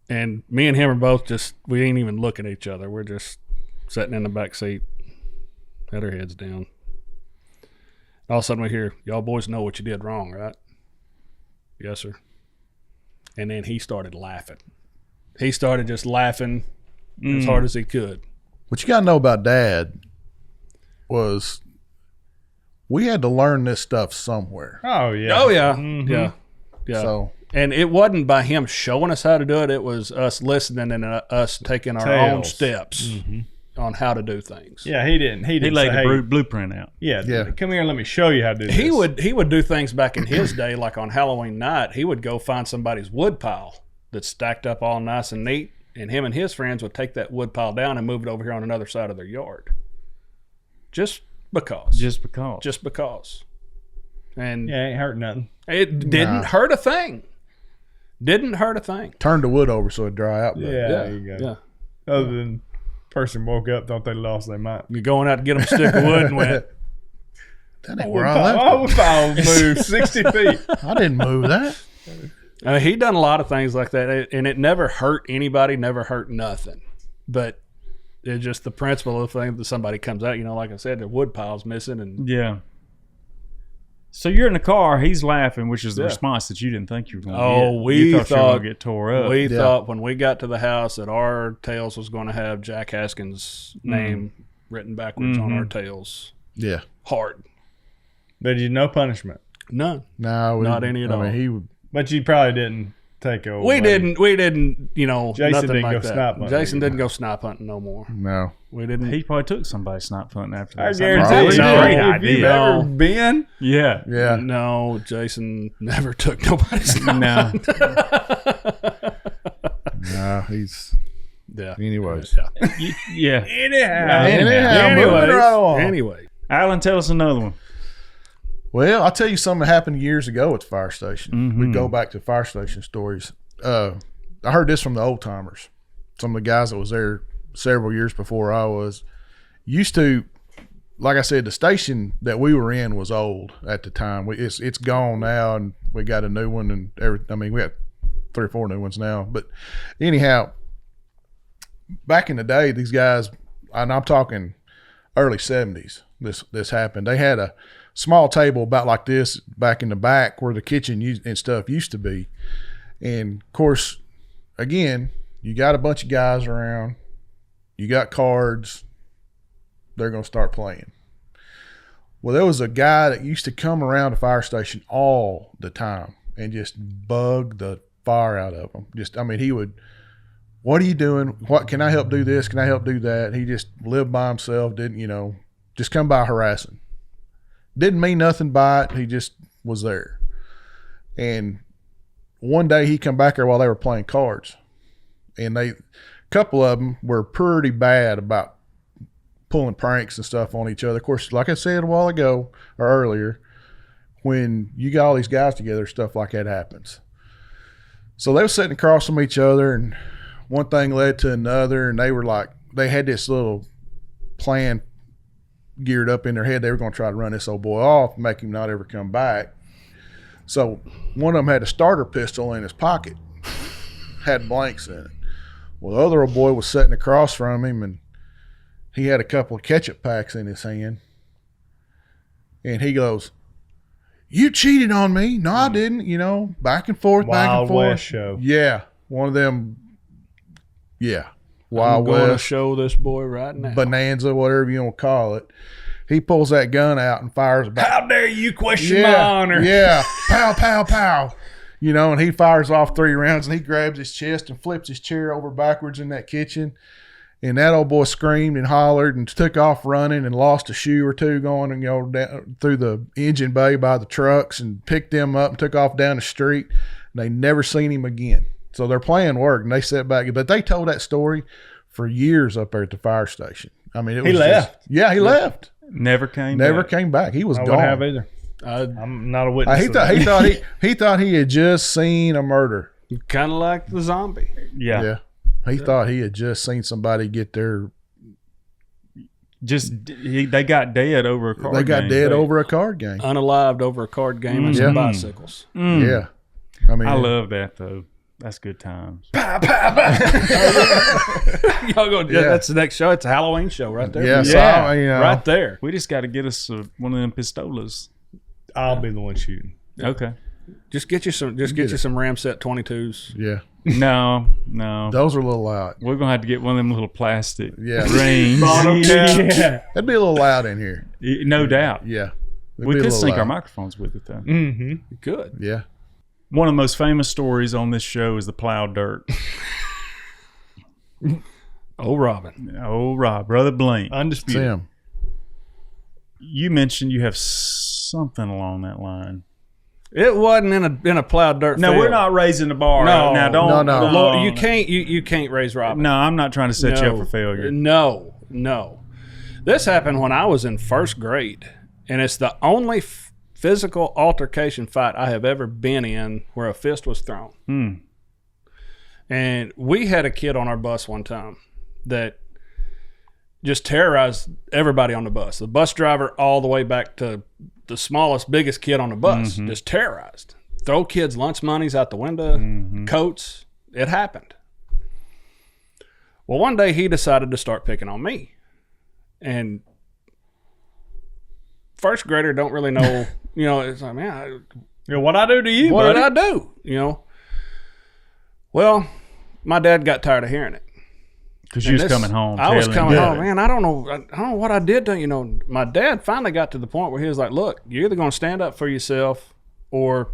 And me and him are both we ain't even looking at each other. We're just sitting in the back seat, had our heads down. All of a sudden we hear, y'all boys know what you did wrong, right? Yes, sir. And then he started laughing. He started just laughing as hard as he could. What you got to know about Dad was we had to learn this stuff somewhere. Oh, yeah. Oh, yeah. Yeah. So, and it wasn't by him showing us how to do it. It was us listening and us taking our own steps on how to do things. Yeah, he didn't. He laid the blueprint out. Yeah. Come here and let me show you how to do this. He would do things back in his day, like on Halloween night. He would go find somebody's wood pile that's stacked up all nice and neat, and him and his friends would take that wood pile down and move it over here on another side of their yard. Just because. And yeah, ain't hurt nothing. It didn't hurt a thing. Turned the wood over so it'd dry out. Yeah, there you go. Yeah. Other than person woke up, thought they lost their mind. You're going out to get them a stick of wood and went, that ain't where I left it. wood pile moved 60 feet. I didn't move that. He done a lot of things like that, and it never hurt anybody, never hurt nothing. But it's just the principle of the thing that somebody comes out, like I said, the wood pile's missing. And yeah. So you're in the car, he's laughing, which is the response that you didn't think you were going to get. You thought you were going to get tore up. We thought when we got to the house that our tails was going to have Jack Haskins' name written backwards on our tails. Yeah. Hard. But you no punishment. None. No, not any at all. But you probably didn't take over. We didn't, Jason nothing didn't like go that. snipe hunting. Jason didn't go snipe hunting no more. No. We didn't. He probably took somebody snipe hunting after I this. guarantee you. Great If idea. you've ever been, Yeah. Yeah. No, Jason never took nobody's snipe No. No, he's. Yeah. Anyways. Yeah. Anyhow. Anyway. Alan, tell us another one. Well, I'll tell you something that happened years ago at the fire station. We go back to fire station stories. I heard this from the old timers. some of the guys that was there several years before I was, used to, like I said, the station that we were in was old at the time. It's gone now, and we got a new one, and we have 3 or 4 new ones now. But anyhow, back in the day, these guys, and I'm talking early 70s, this happened. They had a small table about like this back in the back where the kitchen and stuff used to be. And of course, again, you got a bunch of guys around, you got cards, they're going to start playing. Well, there was a guy that used to come around the fire station all the time and just bug the fire out of them. He would, what are you doing? What, can I help do this? Can I help do that? He just lived by himself, didn't, just come by harassing. Didn't mean nothing by it. He just was there. And one day he come back there while they were playing cards. And a couple of them were pretty bad about pulling pranks and stuff on each other. Of course, like I said a while ago or earlier, when you got all these guys together, stuff like that happens. So they were sitting across from each other, and one thing led to another, and they had this little plan geared up in their head. They were going to try to run this old boy off, make him not ever come back. So one of them had a starter pistol in his pocket, had blanks in it. Well, the other old boy was sitting across from him, and he had a couple of ketchup packs in his hand. And he goes, "You cheated on me." "No, I didn't." Back and forth, back and forth. Wild West show. Yeah. One of them, yeah. I'm Wild going to West, show this boy right now. bonanza, whatever you want to call it. He pulls that gun out and fires about. How dare you question my honor? Yeah. Pow, pow, pow. And he fires off 3 rounds, and he grabs his chest and flips his chair over backwards in that kitchen. And that old boy screamed and hollered and took off running and lost a shoe or two going and down through the engine bay by the trucks, and picked them up and took off down the street. And they never seen him again. So their plan worked, and they sat back. But they told that story for years up there at the fire station. It was He left. Yeah, he left. Never came back. He was I gone. wouldn't have either. I'm not a witness. He thought he had just seen a murder. Kind of like the zombie. Yeah. He thought he had just seen somebody get their. They got dead over a card game. They got dead over a card game. Unalived over a card game and some bicycles. Yeah. I love that, though. That's good times. Y'all go. Yeah. That's the next show. It's a Halloween show right there. Yeah. So, right there. We just got to get us one of them pistolas. I'll be the one shooting. Okay. Just get you some. You some Ramset 22s. Yeah. No. Those are a little loud. We're gonna have to get one of them little plastic rings. rings. Yeah. That'd be a little loud in here. No doubt. Yeah. We could sync our microphones with it, though. Mm-hmm. Good. Yeah. One of the most famous stories on this show is the plowed dirt. Robin. Rob, Brother Blink. Undisputed. Sam. You mentioned you have something along that line. It wasn't in a plowed dirt No, field. we're not raising the bar. No. Now, don't. No. Lord, you can't raise Robin. No, I'm not trying to set you up for failure. No. This happened when I was in 1st grade, and it's the only physical altercation fight I have ever been in where a fist was thrown. And we had a kid on our bus one time that just terrorized everybody on the bus. The bus driver all the way back to the smallest, biggest kid on the bus, just terrorized. Throw kids' lunch monies out the window, coats. It happened. Well, one day he decided to start picking on me. And 1st grader don't really know, it's like, man, What I do to you, what buddy? did I do? Well, my dad got tired of hearing it. Because you was coming home. I was coming Yeah. home, man. I don't know what I did to my dad finally got to the point where he was like, look, you're either going to stand up for yourself or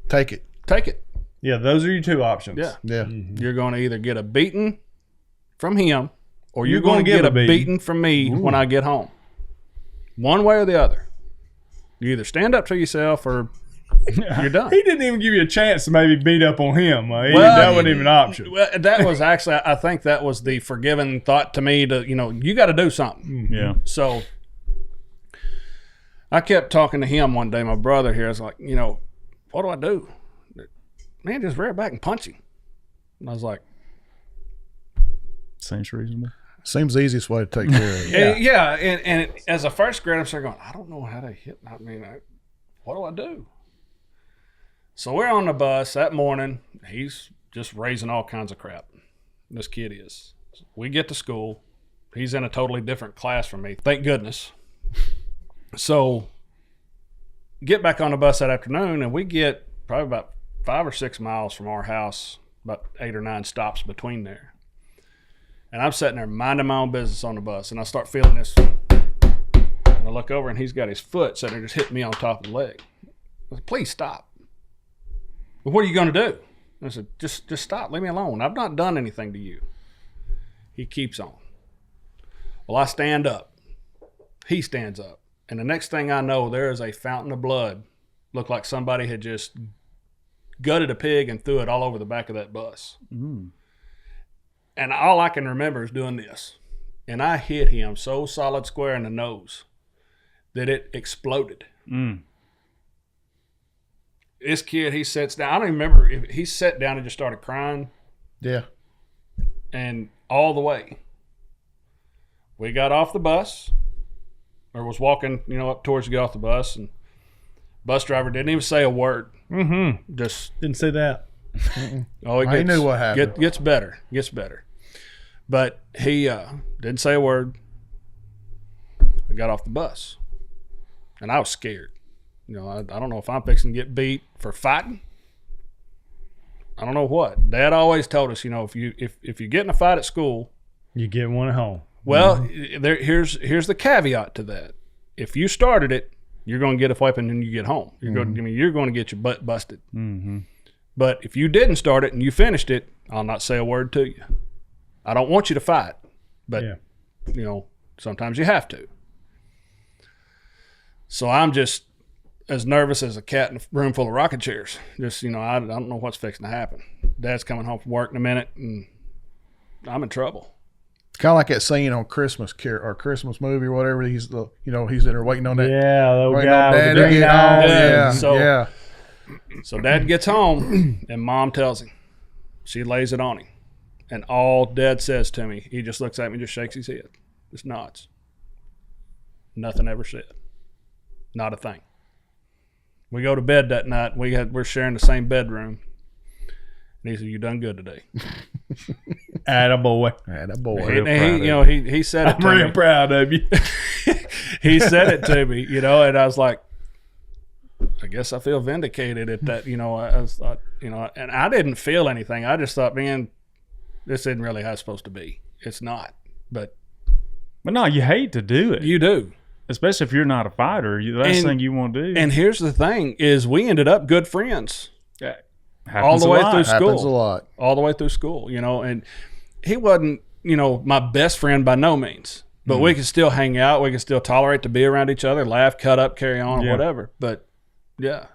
Take it. take it. Yeah, those are your 2 options. Yeah. Yeah. You're going to either get a beating from him or you're You're going gonna to give get a a beating. beating from me when I get home. One way or the other. You either stand up to yourself or you're done. He didn't even give you a chance to maybe beat up on him. Well, that wasn't even an option. Well, that was actually, I think that was the forgiving thought to me to, you got to do something. Yeah. So I kept talking to him one day, my brother here. I was like, what do I do? Man, just rear back and punch him. And I was like, Seems reasonable. Seems the easiest way to take care of it. Yeah, and as a first grader, I'm sort of going, I don't know how to hit. I mean, what do I do? So we're on the bus that morning. He's just raising all kinds of crap. This kid is. We get to school. He's in a totally different class from me. Thank goodness. So get back on the bus that afternoon, and we get probably about 5 or 6 miles from our house, about 8 or 9 stops between there. And I'm sitting there minding my own business on the bus, and I start feeling this. And I look over, and he's got his foot sitting there just hitting me on top of the leg. I said, please stop. Well, what are you going to do? I said, just stop. Leave me alone. I've not done anything to you. He keeps on. Well, I stand up. He stands up. And the next thing I know, there is a fountain of blood. Looked like somebody had just gutted a pig and threw it all over the back of that bus. Mm. And all I can remember is doing this. And I hit him so solid square in the nose that it exploded. Mm. This kid, he sits down. I don't even remember if he sat down and just started crying. Yeah. And all the way. We got off the bus, or was walking, up towards to get off the bus, and bus driver didn't even say a word. Mm-hmm. Just didn't say that. Oh, he knew what happened. Gets better. But he didn't say a word. I got off the bus, and I was scared. I don't know if I'm fixing to get beat for fighting. I don't know what. Dad always told us, if you get in a fight at school, you get one at home. Well, here's the caveat to that. If you started it, you're going to get a weapon when you get home. You're going to get your butt busted. Mm-hmm. But if you didn't start it and you finished it, I'll not say a word to you. I don't want you to fight, but sometimes you have to. So I'm just as nervous as a cat in a room full of rocking chairs. Just, I don't know what's fixing to happen. Dad's coming home from work in a minute, and I'm in trouble. Kind of like that scene on Christmas or Christmas movie or whatever. He's in there waiting on that. Yeah, the waiting guy on with Dad the to green get eye. home. So Dad gets home, and Mom tells him. She lays it on him. And all Dad says to me, he just looks at me and just shakes his head. Just nods. Nothing ever said. Not a thing. We go to bed that night. We're sharing the same bedroom. And he said, "You done good today." Attaboy. He said it I'm to me. I'm real proud of you. He said it to me, and I was like, I guess I feel vindicated at that, I was thought, and I didn't feel anything. I just thought, man, this isn't really how it's supposed to be. It's not. But no, you hate to do it. You do. Especially if you're not a fighter. The last thing you want to do. And here's the thing is we ended up good friends. Yeah. All the way through school. Happens a lot. All the way through school, and he wasn't, my best friend by no means. But we could still hang out. We could still tolerate to be around each other, laugh, cut up, carry on, or whatever. But, yeah.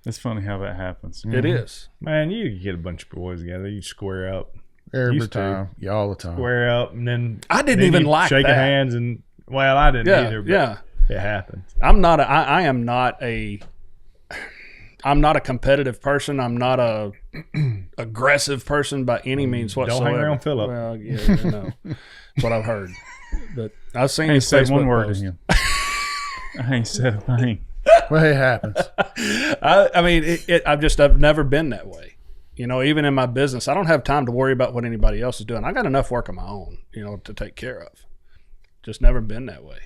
It's funny how that happens. Mm-hmm. It is. Man, you get a bunch of boys together. You square up. Every time. Yeah, all the time. Square up, and then I didn't even like shake that. hands, and, well, I didn't either. But it happens. I am not a competitive person. I'm not a aggressive person by any means whatsoever. Don't hang around Philip. Well, yeah, that's what I've heard. But I've seen his said Facebook one word post. to him. I ain't said a thing. Well, it happens. I've never been that way. Even in my business, I don't have time to worry about what anybody else is doing. I got enough work of my own, to take care of. Just never been that way.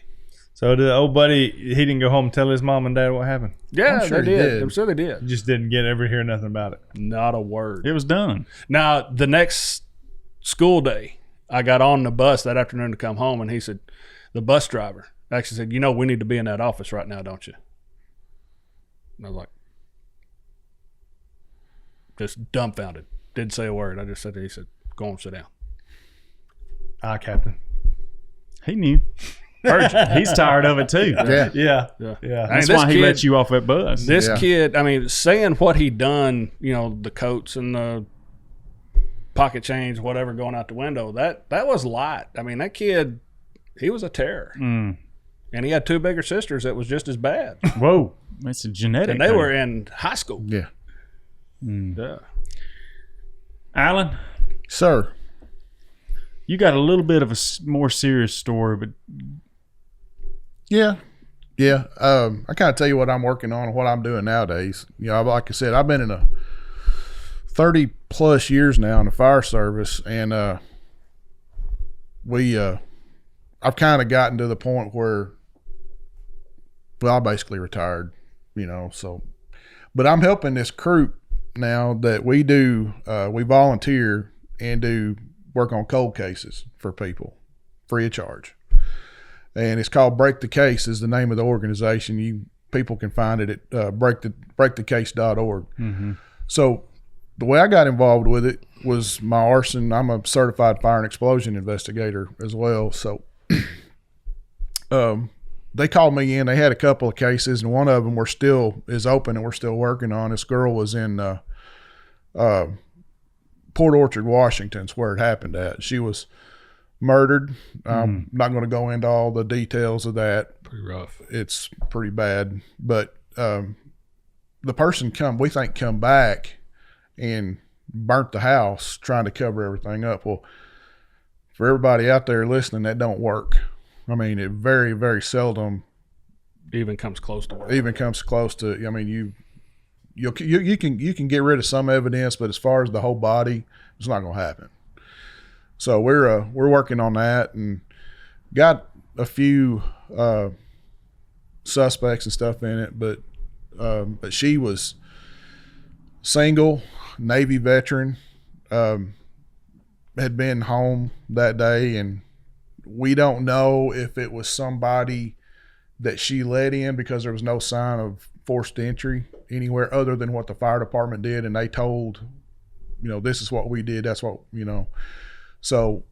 So the old buddy, he didn't go home and tell his mom and dad what happened? Yeah, I'm sure they he did. did. I'm sure they did. You just didn't ever hear nothing about it. Not a word. It was done. Now, the next school day, I got on the bus that afternoon to come home, and he said, the bus driver actually said, we need to be in that office right now, don't you? And I was like, just dumbfounded. Didn't say a word. I just said, he said, go on, sit down. Captain. He knew. He's tired of it too. Yeah. That's why he let you off that bus. This kid, saying what he done, the coats and the pocket change, whatever, going out the window, that was light. That kid, he was a terror. And he had 2 bigger sisters that was just as bad. Whoa. That's a genetic And they thing. were in high school. Yeah. Yeah. Alan? Sir. You got a little bit of a more serious story, but Yeah. I kind of tell you what I'm working on and what I'm doing nowadays. Like I said, I've been in a 30 plus years now in the fire service, and I've kind of gotten to the point where, well, I basically retired, so, but I'm helping this crew now that we volunteer and do work on cold cases for people free of charge. And it's called Break the Case is the name of the organization. People can find it at breakthecase.org. Mm-hmm. So the way I got involved with it was my arson. I'm a certified fire and explosion investigator as well. So they called me in. They had a couple of cases, and one of them is open and we're still working on. This girl was in Port Orchard, Washington, is where it happened at. She was murdered. I'm not going to go into all the details of that. Pretty rough. It's pretty bad. But the person come back and burnt the house trying to cover everything up. Well, for everybody out there listening, that don't work. I mean, it very, very seldom even comes close to work. I mean, you can get rid of some evidence, but as far as the whole body, it's not going to happen. So we're working on that and got a few suspects and stuff in it, but she was single, Navy veteran, had been home that day, and we don't know if it was somebody that she let in because there was no sign of forced entry anywhere other than what the fire department did, and they told, this is what we did, that's what, So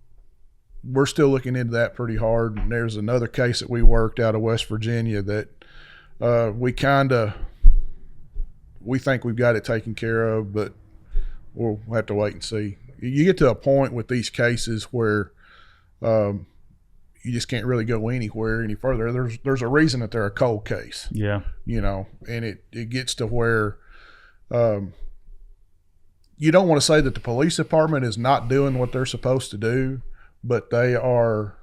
we're still looking into that pretty hard. And there's another case that we worked out of West Virginia that we think we've got it taken care of, but we'll have to wait and see. You get to a point with these cases where you just can't really go anywhere any further. There's a reason that they're a cold case. Yeah. And it gets to where you don't want to say that the police department is not doing what they're supposed to do, but they are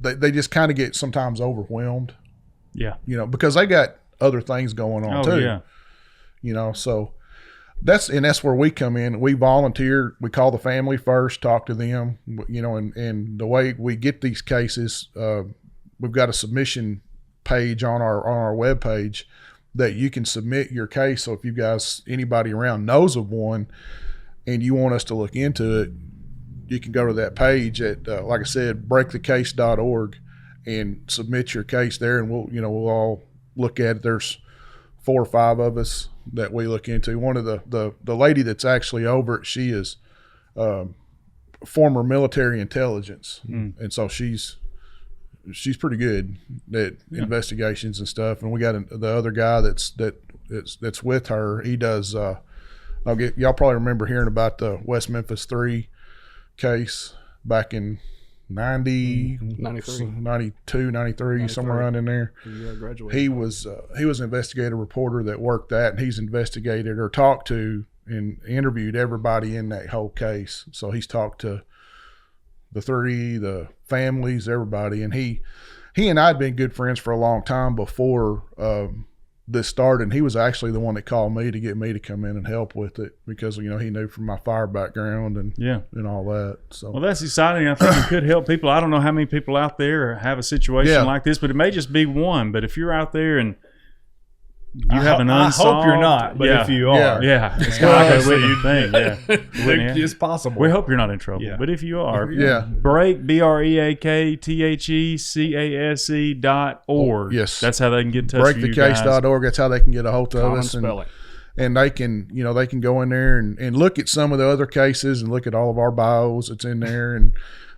they just kind of get sometimes overwhelmed. Yeah. Because they got other things going on too. Yeah. So that's where we come in. We volunteer. We call the family first, talk to them, and the way we get these cases, we've got a submission page on our webpage that you can submit your case. So if you guys, anybody around knows of one and you want us to look into it, you can go to that page at, like I said, breakthecase.org and submit your case there. And we'll all look at it. There's 4 or 5 of us that we look into. One of the lady that's actually over it, she is former military intelligence. And so she's pretty good at investigations and stuff. And we got the other guy that's with her. He does. Y'all probably remember hearing about the West Memphis 3 case back in 92, 93, somewhere around in there. He was an investigative reporter that worked that, and he's investigated or talked to and interviewed everybody in that whole case. So he's talked to the 3, the families, everybody. And he and I had been good friends for a long time before this started. And he was actually the one that called me to get me to come in and help with it because, he knew from my fire background and all that. So, well, that's exciting. I think it could help people. I don't know how many people out there have a situation like this, but it may just be one. But if you're out there and you have an unsolved, I hope you're not, but if you are, it's kind of like a thing. It's possible. We hope you're not in trouble, but if you are, break breakthecase.org. Yes, that's how they can get in touch with you guys. Breakthecase.org. That's how they can get a hold of us. And they can, they can go in there and look at some of the other cases and look at all of our bios that's in there and.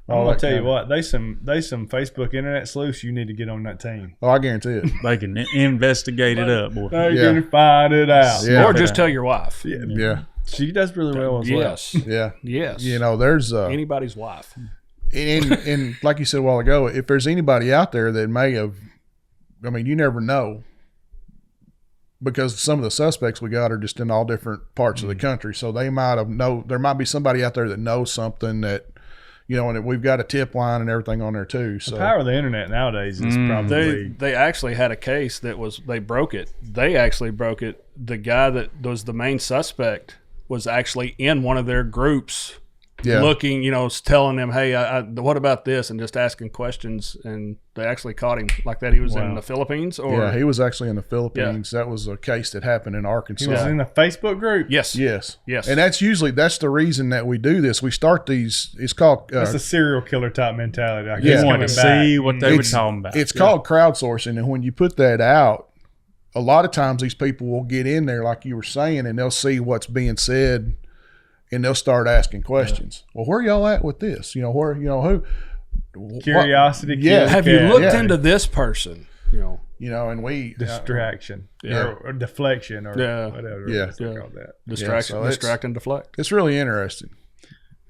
I'm gonna tell you what, they some Facebook internet sleuths. You need to get on that team. Oh, I guarantee it. They can investigate it up, boy. They can find it out. Yeah. Or just tell your wife. Yeah. She does really well as well. Yes. Yeah. Yes. There's anybody's wife. And like you said a while ago, if there's anybody out there that may have, you never know. because some of the suspects we got are just in all different parts of the country. So they might have there might be somebody out there that knows something that, and we've got a tip line and everything on there too. So the power of the internet nowadays is probably. They actually had a case that they broke it. They actually broke it. The guy that was the main suspect was actually in one of their groups. Yeah. Looking, telling them, hey, what about this? And just asking questions. And they actually caught him like that. He was in the Philippines. Yeah, he was actually in the Philippines. Yeah. That was a case that happened in Arkansas. He was in the Facebook group? Yes. And that's the reason that we do this. We start these, it's called... that's a serial killer type mentality. I guess want to see what they were talking about. It's called crowdsourcing. And when you put that out, a lot of times these people will get in there, like you were saying, and they'll see what's being said, and they'll start asking questions. Well, where y'all at with this? Who? Curiosity. Yeah. Have you looked into this person? And we distraction, or deflection, or whatever. Yeah. Called that. Distraction, distract and deflect. It's really interesting.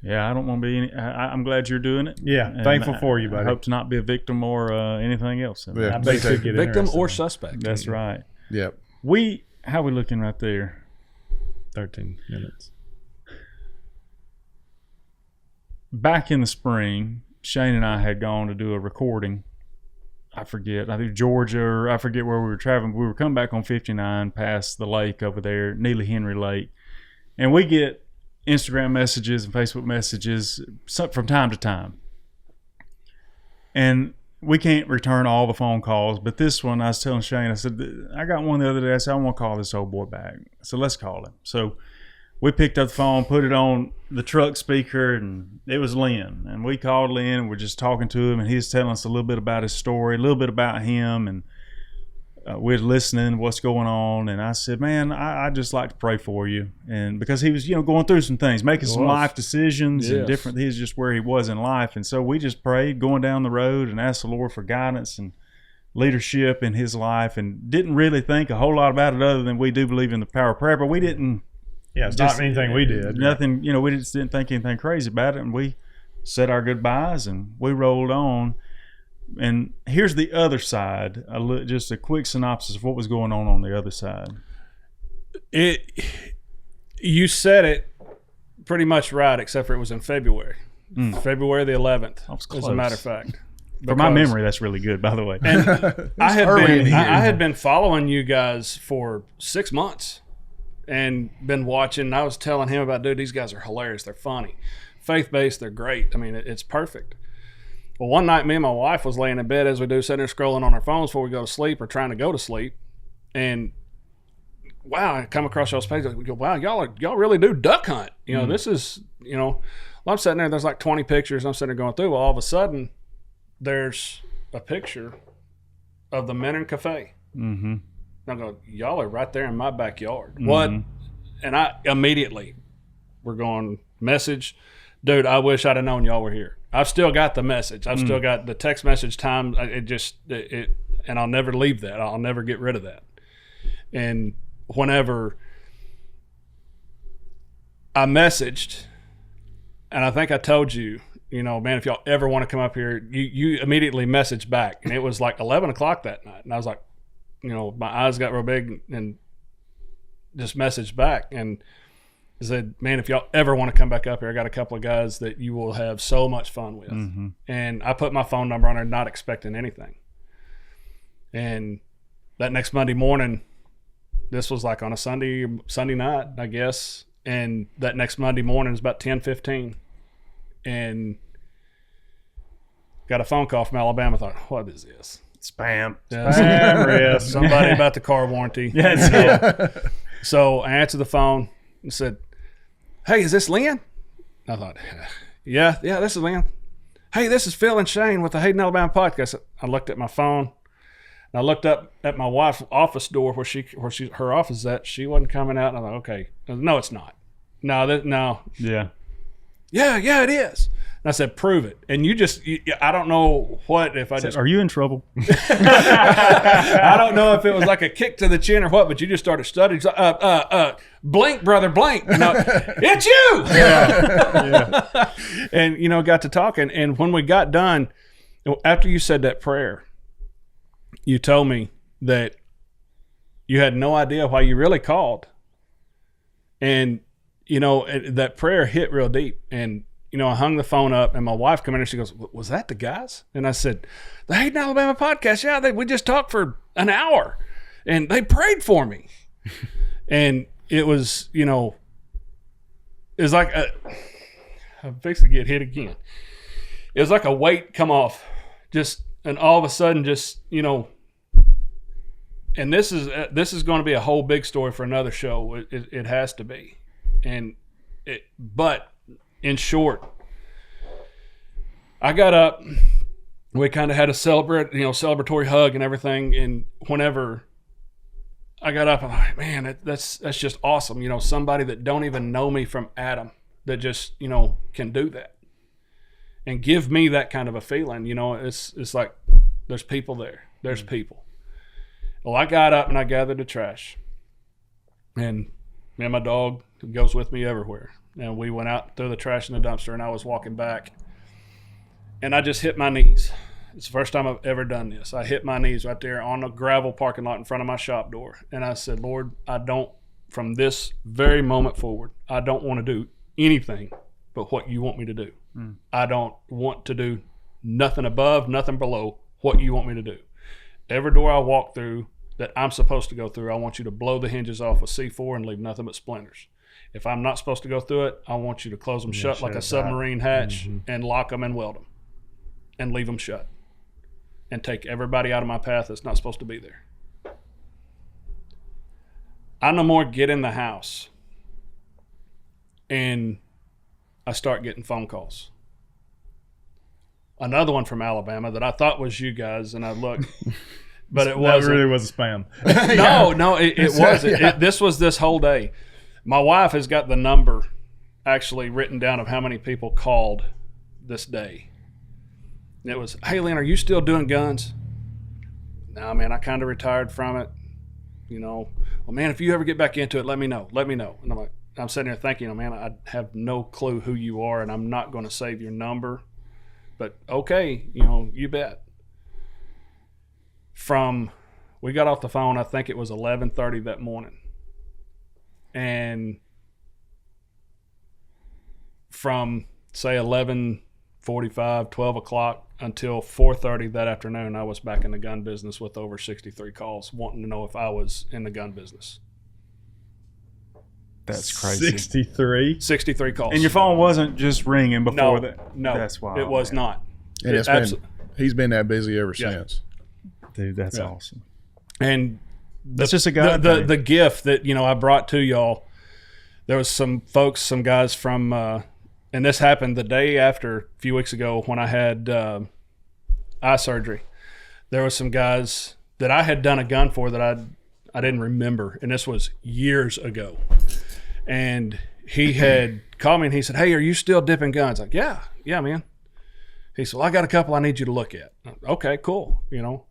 Yeah, I don't want to be I'm glad you're doing it. Yeah, and thankful for you, buddy. I hope to not be a victim or anything else. Yeah, I bet you get victim or suspect. That's right. Yep. How we looking right there? 13 minutes. Back in the spring, Shane and I had gone to do a recording. I think Georgia, or I forget where we were traveling. We were coming back on 59 past the lake over there, Neely Henry Lake. And we get Instagram messages and Facebook messages from time to time. And we can't return all the phone calls, but this one, I was telling Shane, I said, I got one the other day. I said, I want to call this old boy back. So let's call him. So we picked up the phone, put it on the truck speaker, and it was Lynn. And we called Lynn, and we're just talking to him, and he's telling us a little bit about his story, a little bit about him, and we're listening, what's going on. And I said, man, I just like to pray for you. And because he was, going through some things, making some life decisions and different, he's just where he was in life. And so we just prayed going down the road and asked the Lord for guidance and leadership in his life, and didn't really think a whole lot about it other than we do believe in the power of prayer, but we didn't. Yeah, it's not anything we did. Nothing, we just didn't think anything crazy about it. And we said our goodbyes and we rolled on. And here's the other side, just a quick synopsis of what was going on the other side. You said it pretty much right, except for it was in February. February the 11th, as a matter of fact. For my memory, that's really good, by the way. And I had been following you guys for 6 months. And been watching. I was telling him about, dude, these guys are hilarious. They're funny, faith-based. They're great. I mean, it's perfect. Well, one night, me and my wife was laying in bed, as we do, sitting there scrolling on our phones before we go to sleep, or trying to go to sleep. And wow, I come across y'all's page. We go, wow, y'all really do duck hunt. This is, I'm sitting there. There's like 20 pictures. I'm sitting there going through. Well, all of a sudden, there's a picture of the Menor Cafe. Mm-hmm. I go, y'all are right there in my backyard. Mm-hmm. What? And I immediately, we're going, message, dude, I wish I'd have known y'all were here. I've still got the message. I've still got the text message time. And I'll never leave that. I'll never get rid of that. And whenever I messaged, and I think I told you, man, if y'all ever want to come up here, you immediately messaged back. And it was like 11 o'clock that night. And I was like, my eyes got real big and just messaged back and said, man, if y'all ever want to come back up here, I got a couple of guys that you will have so much fun with. Mm-hmm. And I put my phone number on there, not expecting anything. And that next Monday morning, this was like on a Sunday night, I guess. And that next Monday morning is about 10:15. And got a phone call from Alabama. I thought, what is this? Spam. Somebody about the car warranty. So I answered the phone and said, hey, is this Lynn? I thought, yeah, this is Lynn. Hey, this is Phil and Shane with the Hayden, Alabama podcast. I looked at my phone and I looked up at my wife's office door where her office is at. She wasn't coming out. And I thought, okay, no, it's not. No. Yeah. Yeah, it is. And I said, prove it. And I don't know what, if I just... Are you in trouble? I don't know if it was like a kick to the chin or what, but you just started studying. Blink, brother, blink. It's you! Yeah. And, got to talking. And when we got done, after you said that prayer, you told me that You had no idea why you really called. And, you know, that prayer hit real deep. And, you know, I hung the phone up and my wife came in and she goes, was that the guys? And I said, the Hayden, Alabama podcast. Yeah, we just talked for an hour and they prayed for me. And it was, you know, it was like I'm fixing to get hit again. It was like a weight come off, and all of a sudden, just, you know. And this is going to be a whole big story for another show. It has to be, but in short, I got up. We kind of had a celebratory hug and everything. And whenever I got up, I'm like, man, that's just awesome. You know, somebody that don't even know me from Adam that just, you know, can do that and give me that kind of a feeling. You know, it's like there's people there. There's people. Well, I got up and I gathered the trash, and me and my dog goes with me everywhere. And we went out, threw the trash in the dumpster, and I was walking back, and I just hit my knees. It's the first time I've ever done this. I hit my knees right there on the gravel parking lot in front of my shop door, and I said, Lord, from this very moment forward, I don't want to do anything but what you want me to do. I don't want to do nothing above, nothing below what you want me to do. Every door I walk through that I'm supposed to go through, I want you to blow the hinges off with C4 and leave nothing but splinters. If I'm not supposed to go through it, I want you to close them shut like a submarine hatch and lock them and weld them and leave them shut and take everybody out of my path that's not supposed to be there. I no more get in the house and I start getting phone calls. Another one from Alabama that I thought was you guys, and I looked, but it wasn't. That really was a spam. No, it wasn't. Yeah. This was this whole day. My wife has got the number actually written down of how many people called this day. And it was, hey, Lynn, are you still doing guns? No, man, I kind of retired from it. You know, well, man, if you ever get back into it, let me know. And I'm sitting here thinking, man, I have no clue who you are, and I'm not going to save your number. But okay, you know, you bet. We got off the phone, I think it was 11:30 that morning. And from, say, 11:45, 12 o'clock until 4:30 that afternoon, I was back in the gun business with over 63 calls wanting to know if I was in the gun business. That's crazy. 63 calls. And your phone wasn't just ringing before that? No, that's wild, it was not. And he's been that busy ever since. Dude, that's awesome. And that's just a guy. The gift that, you know, I brought to y'all, there was some guys from, and this happened the day after, a few weeks ago when I had eye surgery. There was some guys that I had done a gun for that I didn't remember, and this was years ago. And he had called me and he said, hey, are you still dipping guns? Like, yeah, man. He said, well, I got a couple I need you to look at. Okay, cool. You know,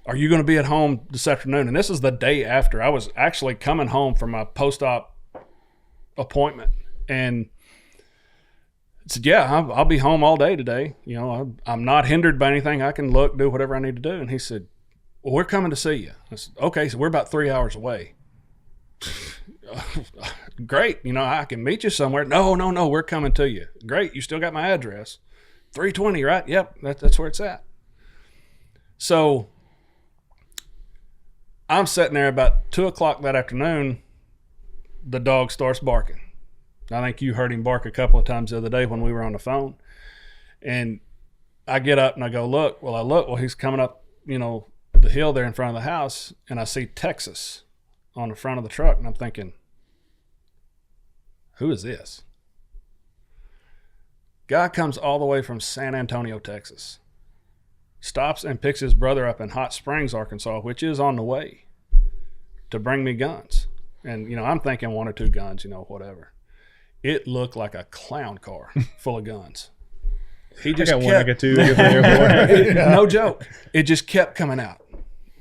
are you going to be at home this afternoon? And this is the day after. I was actually coming home from my post-op appointment, and I said, yeah, I'll be home all day today. You know, I'm not hindered by anything. I can look, do whatever I need to do. And he said, well, we're coming to see you. I said, okay, so we're about 3 hours away. Great. You know, I can meet you somewhere. No, we're coming to you. Great. You still got my address. 320, right? Yep, that's where it's at. So I'm sitting there about 2 o'clock that afternoon. The dog starts barking. I think you heard him bark a couple of times the other day when we were on the phone. And I get up and I go, look. Well, he's coming up, you know, the hill there in front of the house, and I see Texas on the front of the truck, and I'm thinking, who is this? Guy comes all the way from San Antonio, Texas, stops and picks his brother up in Hot Springs, Arkansas, which is on the way, to bring me guns. And, you know, I'm thinking 1 or 2 guns, you know, whatever. It looked like a clown car full of guns. He just I got 2. No joke. It just kept coming out.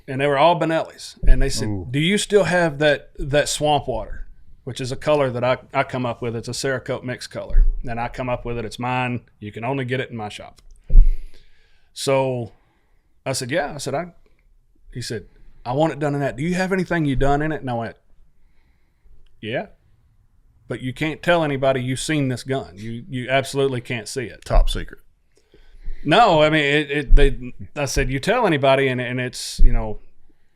And they were all Benellis. And they said, do you still have that swamp water, which is a color that I come up with. It's a Cerakote mix color. And I come up with it. It's mine. You can only get it in my shop. So I said, yeah. He said, I want it done in that. Do you have anything you done in it? And I went, yeah. But you can't tell anybody you've seen this gun. You absolutely can't see it. Top secret. No, I mean, I said, you tell anybody and it's,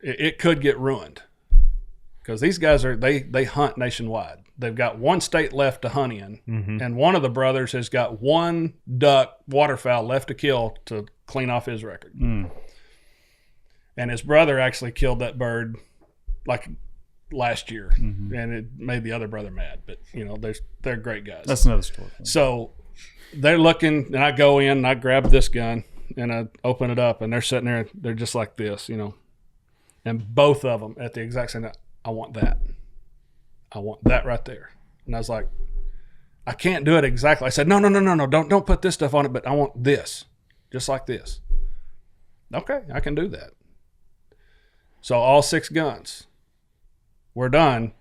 it could get ruined. Because these guys they hunt nationwide. They've got one state left to hunt in, and one of the brothers has got one duck waterfowl left to kill to clean off his record. And his brother actually killed that bird like last year, and it made the other brother mad. But they're great guys. That's another story. So they're looking, and I go in and I grab this gun and I open it up, and they're sitting there. They're just like this, and both of them at the exact same time. I want that. I want that right there. And I was like, I can't do it exactly. I said, no, don't put this stuff on it, but I want this, just like this. Okay, I can do that. So all 6 guns were done,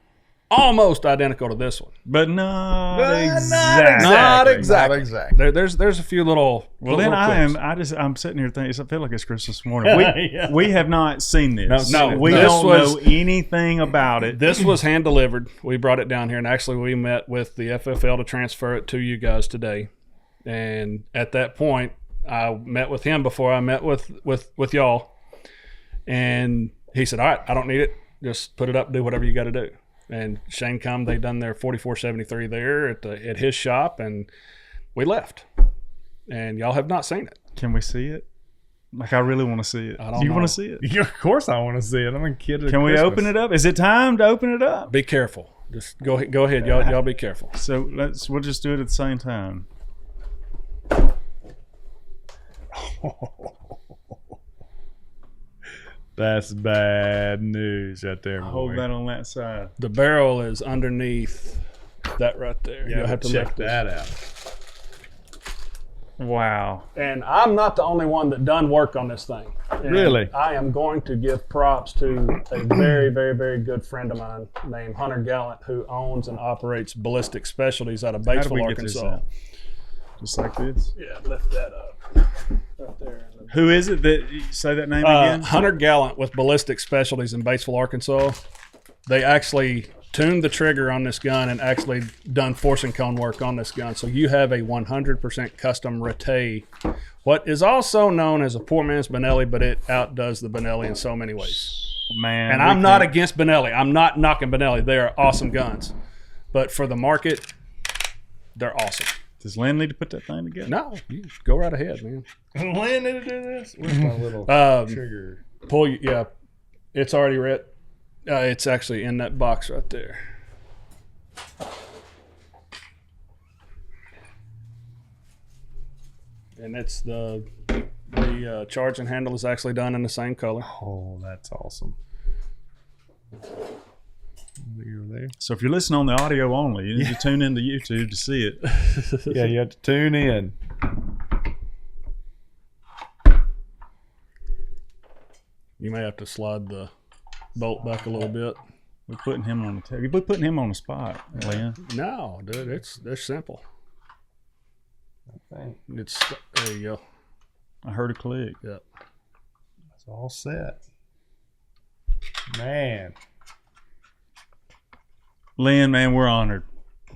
almost identical to this one, but not Not exactly. There's a few little. Well, little then clips. I'm sitting here thinking. I feel like it's Christmas morning. We have not seen this. No, we this don't know anything about it. This was hand delivered. We brought it down here, and actually we met with the FFL to transfer it to you guys today. And at that point, I met with him before I met with y'all, and he said, "All right, I don't need it. Just put it up, do whatever you got to do." And Shane come, they done their 4473 there at his shop, and we left. And y'all have not seen it. Can we see it? Like, I really want to see it. Do you want to see it? Yeah, of course I want to see it. I'm a kid. Can we open it up? Is it time to open it up? Be careful. Just go ahead. Y'all be careful. So we'll just do it at the same time. That's bad news right there. Hold that on that side. The barrel is underneath that right there. Yeah, You'll have to check lift that out. Wow. And I'm not the only one that done work on this thing. And Really? I am going to give props to a very, very, very good friend of mine named Hunter Gallant, who owns and operates Ballistic Specialties out of How do we Batesville, get this Arkansas. out? Just like this? Yeah, lift that up. Right there. Who is it that say that name again? Hunter Gallant with Ballistic Specialties in Batesville, Arkansas. They actually tuned the trigger on this gun and actually done forcing cone work on this gun. So you have a 100% custom Rattay, what is also known as a poor man's Benelli, but it outdoes the Benelli in so many ways. Man. And I'm not against Benelli. I'm not knocking Benelli. They are awesome guns. But for the market, they're awesome. Does Lynn need to put that thing together? No, you go right ahead, man. Lynn did do this. Where's my little trigger? Yeah, it's already red. It's actually in that box right there. And it's the charging handle is actually done in the same color. Oh, that's awesome. You're there. So if you're listening on the audio only, you need to tune into YouTube to see it. Yeah, you have to tune in. You may have to slide the bolt back a little bit. We're putting him on the we're putting him on the spot, Lynn. No, dude, they're simple. Okay. There you go. I heard a click. Yep. It's all set. Man. Lynn, man, we're honored.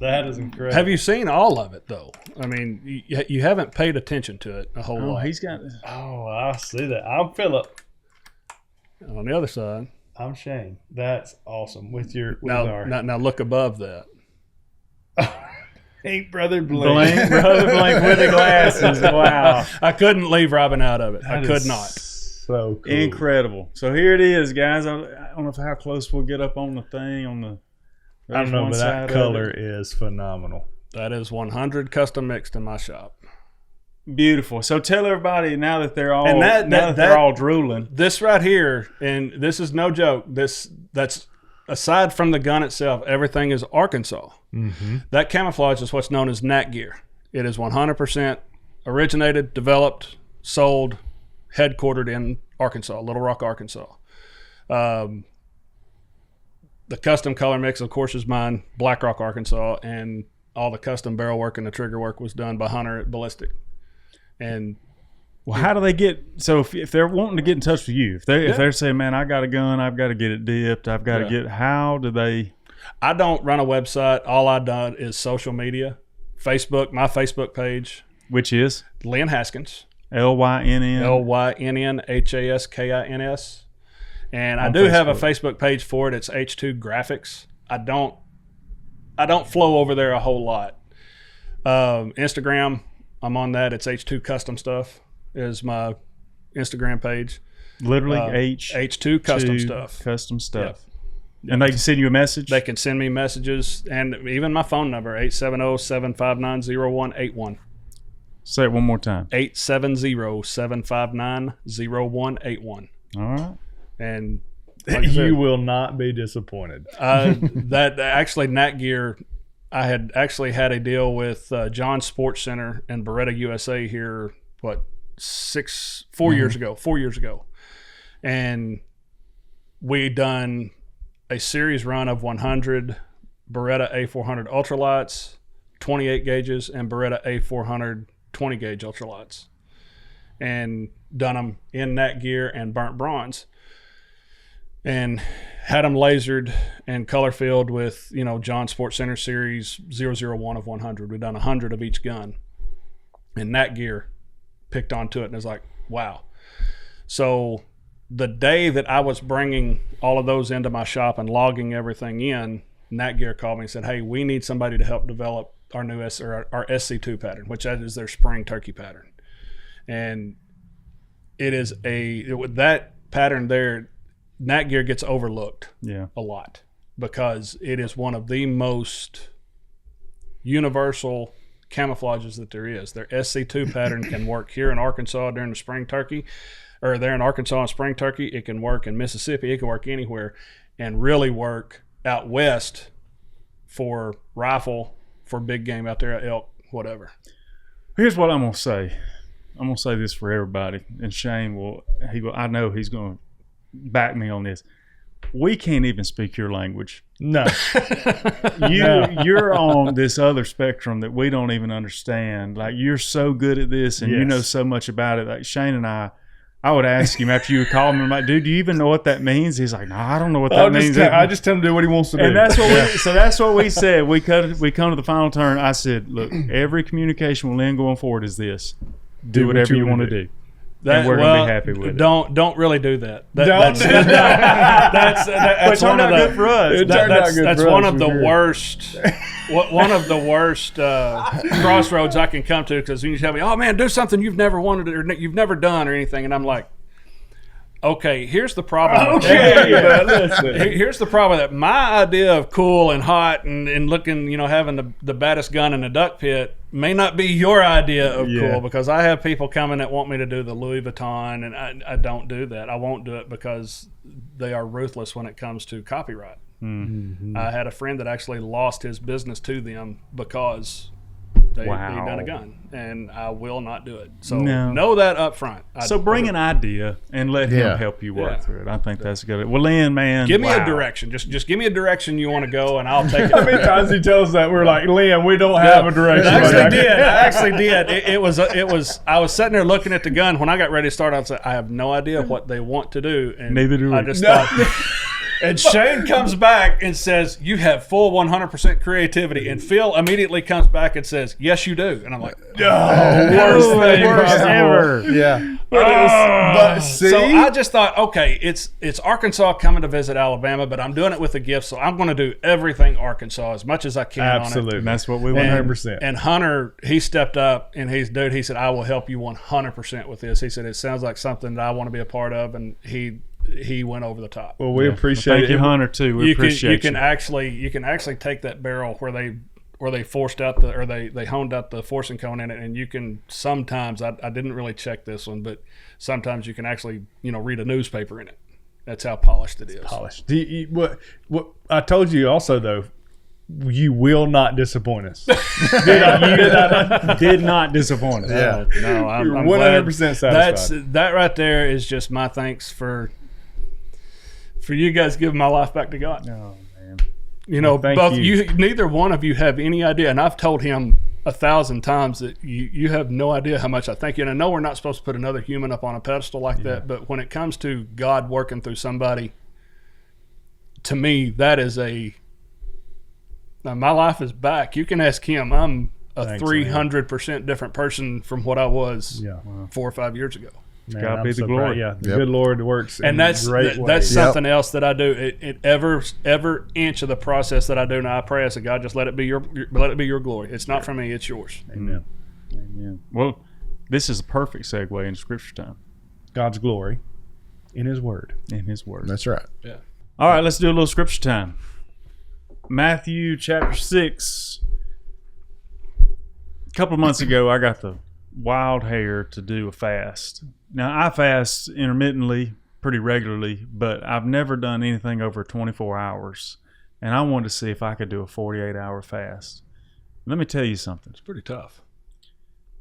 That is incredible. Have you seen all of it though? I mean, you haven't paid attention to it a whole lot. He's got. Oh, I see that. I'm Philip. On the other side. I'm Shane. That's awesome. Now look above that. Ain't Brother Blink. Brother Blink with the glasses. Wow. I couldn't leave Robin out of it. That I could is not. So cool. Incredible. So here it is, guys. I don't know how close we'll get up on the thing. I don't know, but that color is phenomenal. That is 100 custom mixed in my shop. Beautiful. So tell everybody now that they're all they're all drooling. This right here, and this is no joke. That's aside from the gun itself, everything is Arkansas. Mm-hmm. That camouflage is what's known as Nat gear. It is 100% originated, developed, sold, headquartered in Arkansas, Little Rock, Arkansas. The custom color mix, of course, is mine, Black Rock, Arkansas, and all the custom barrel work and the trigger work was done by Hunter at Ballistic. And Well, how do they get? So if they're wanting to get in touch with you, if they're saying, "Man, I got a gun, I've got to get it dipped, I've got to get," how do they? I don't run a website. All I've done is social media, Facebook, my Facebook page, Which is Lynn Haskins, LYNN. LYNNHASKINS, and I On do have a Facebook. Facebook page for it. It's H2 Graphics. I don't flow over there a whole lot. Instagram, I'm on that. It's H2 Custom Stuff is my Instagram page. Literally H2 Custom Stuff. Custom stuff. And they can send you a message. They can send me messages, and even my phone number, 870-759-0181. Say it one more time. 870-759-0181. All right. And like I said, You will not be disappointed. that actually Nat Gear, I had actually had a deal with John Sports Center and Beretta USA here, 4 years ago. And we done a series run of 100 Beretta A400 ultralights, 28 gauges, and Beretta A400 20 gauge ultralights, and done them in Nat Gear and burnt bronze, and had them lasered and color filled with, John Sports Center Series 001 of 100. We've done 100 of each gun, and Nat Gear picked onto it and was like, wow. So the day that I was bringing all of those into my shop and logging everything in, Nat Gear called me and said, hey, we need somebody to help develop our new our SC2 pattern, which that is their spring turkey pattern. And it is with that pattern there, Nat Gear gets overlooked a lot because it is one of the most universal camouflages that there is. Their SC2 pattern can work here in Arkansas during the spring turkey, or there in Arkansas in spring turkey. It can work in Mississippi. It can work anywhere, and really work out west for rifle, for big game out there, elk, whatever. Here's what I'm gonna say. I'm gonna say this for everybody, and Shane I know he's gonna back me on this. We can't even speak your language. No. You're on this other spectrum that we don't even understand. Like, you're so good at this, and you know so much about it. Like Shane and I would ask him after you would call him, I'm like, dude, do you even know what that means? He's like, no, I don't know what that means. I just tell him to do what he wants to do. And that's what that's what we said. We come to the final turn. I said, look, every communication with Lynn going forward is this: do whatever you want to do. And we're gonna be happy with it. Don't really do that. That's one of the good for us. That's one of the worst. One of the worst crossroads I can come to, because when you tell me, "Oh man, do something you've never wanted or you've never done or anything," and I'm like, "Okay, here's the problem." Here's the problem: that my idea of cool and hot and looking, having the baddest gun in the duck pit may not be your idea of cool, because I have people coming that want me to do the Louis Vuitton, and I don't do that. I won't do it because they are ruthless when it comes to copyright. Mm-hmm. I had a friend that actually lost his business to them because he done a gun, and I will not do it. So know that up front. So bring an idea and let him help you work through it. I think that's good. Well, Lynn, man, give me a direction. Just give me a direction you want to go, and I'll take it. How many times he tells that we're like, Lynn, we don't have a direction. I actually did. It was. I was sitting there looking at the gun when I got ready to start. I said, I have no idea what they want to do, and neither do we. I just thought. And Shane comes back and says, you have full 100% creativity. And Phil immediately comes back and says, yes, you do. And I'm like, worst ever. Yeah. But see? So I just thought, okay, it's Arkansas coming to visit Alabama, but I'm doing it with a gift, so I'm going to do everything Arkansas as much as I can Absolutely. on it. And that's what we want. 100%. And Hunter, he stepped up, and he said, I will help you 100% with this. He said, it sounds like something that I want to be a part of, and he went over the top. Well, we appreciate it. Thank you, Hunter, too. We appreciate you. You can actually take that barrel where they forced out they honed out the forcing cone in it, and you can sometimes, I didn't really check this one, but sometimes you can actually read a newspaper in it. That's how polished it is. Polished. What I told you also, though, you will not disappoint us. Did not disappoint us. Yeah. No, I'm 100% satisfied. That right there is just my thanks for you guys giving my life back to God. Oh man. Both you, neither one of you have any idea, and I've told him 1,000 times that you have no idea how much I thank you. And I know we're not supposed to put another human up on a pedestal like that, but when it comes to God working through somebody, to me, that is my life is back. You can ask him. I'm a 300% different person from what I was 4 or 5 years ago. God be the glory. Yeah, the good Lord works and that's great ways. That's something else that I do. Every inch of the process that I do now, I pray, I say, God, just let it be your glory. It's not for me, it's yours. Amen. Amen. Well, this is a perfect segue into Scripture time. God's glory in His Word. In His Word. That's right. Yeah. All right, let's do a little Scripture time. Matthew chapter 6. A couple of months ago, I got the wild hair to do a fast. Now, I fast intermittently, pretty regularly, but I've never done anything over 24 hours. And I wanted to see if I could do a 48-hour fast. Let me tell you something. It's pretty tough.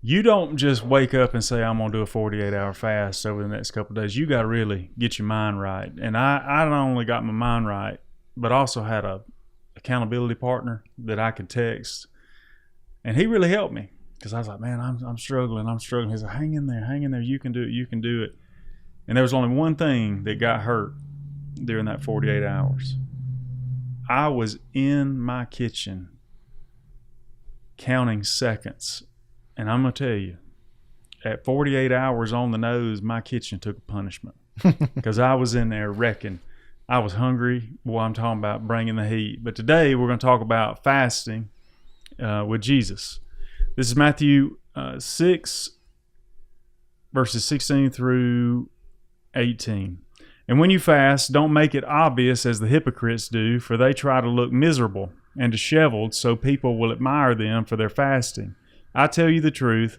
You don't just wake up and say, I'm going to do a 48-hour fast over the next couple of days. You got to really get your mind right. And I not only got my mind right, but also had a accountability partner that I could text. And he really helped me. Because I was like, man, I'm struggling. He said, hang in there. You can do it. And there was only one thing that got hurt during that 48 hours. I was in my kitchen counting seconds. And I'm going to tell you, at 48 hours on the nose, my kitchen took a punishment. Because I was in there wrecking. I was hungry. Boy, I'm talking about bringing the heat. But today we're going to talk about fasting with Jesus. This is Matthew 6, verses 16 through 18. And when you fast, don't make it obvious as the hypocrites do, for they try to look miserable and disheveled so people will admire them for their fasting. I tell you the truth,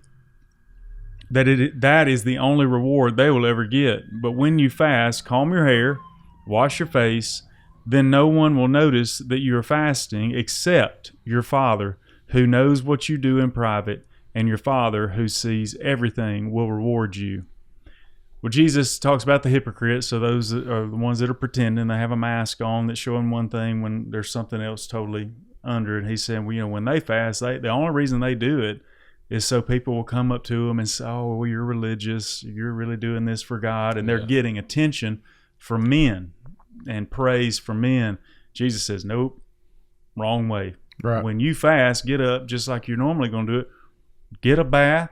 that is the only reward they will ever get. But when you fast, comb your hair, wash your face, then no one will notice that you are fasting except your Father, who knows what you do in private, and your Father who sees everything will reward you. Well, Jesus talks about the hypocrites, so those are the ones that are pretending. They have a mask on that's showing one thing when there's something else totally under it. He's saying, well, when they fast, the only reason they do it is so people will come up to them and say, oh, well, you're religious. You're really doing this for God. And they're getting attention from men and praise from men. Jesus says, nope, wrong way. Right. When you fast, get up just like you're normally going to do it. Get a bath,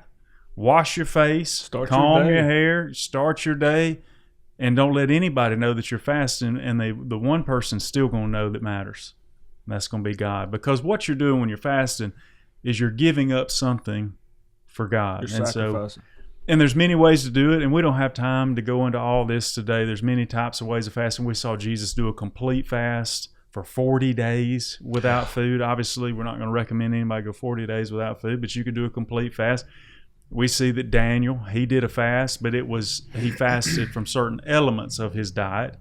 wash your face, comb your hair, start your day, and don't let anybody know that you're fasting. And the one person's still going to know that matters. And that's going to be God. Because what you're doing when you're fasting is you're giving up something for God. You're sacrificing. And there's many ways to do it, and we don't have time to go into all this today. There's many types of ways of fasting. We saw Jesus do a complete fast for 40 days without food. Obviously, we're not going to recommend anybody go 40 days without food, but you could do a complete fast. We see that Daniel, he did a fast, but he fasted from certain elements of his diet.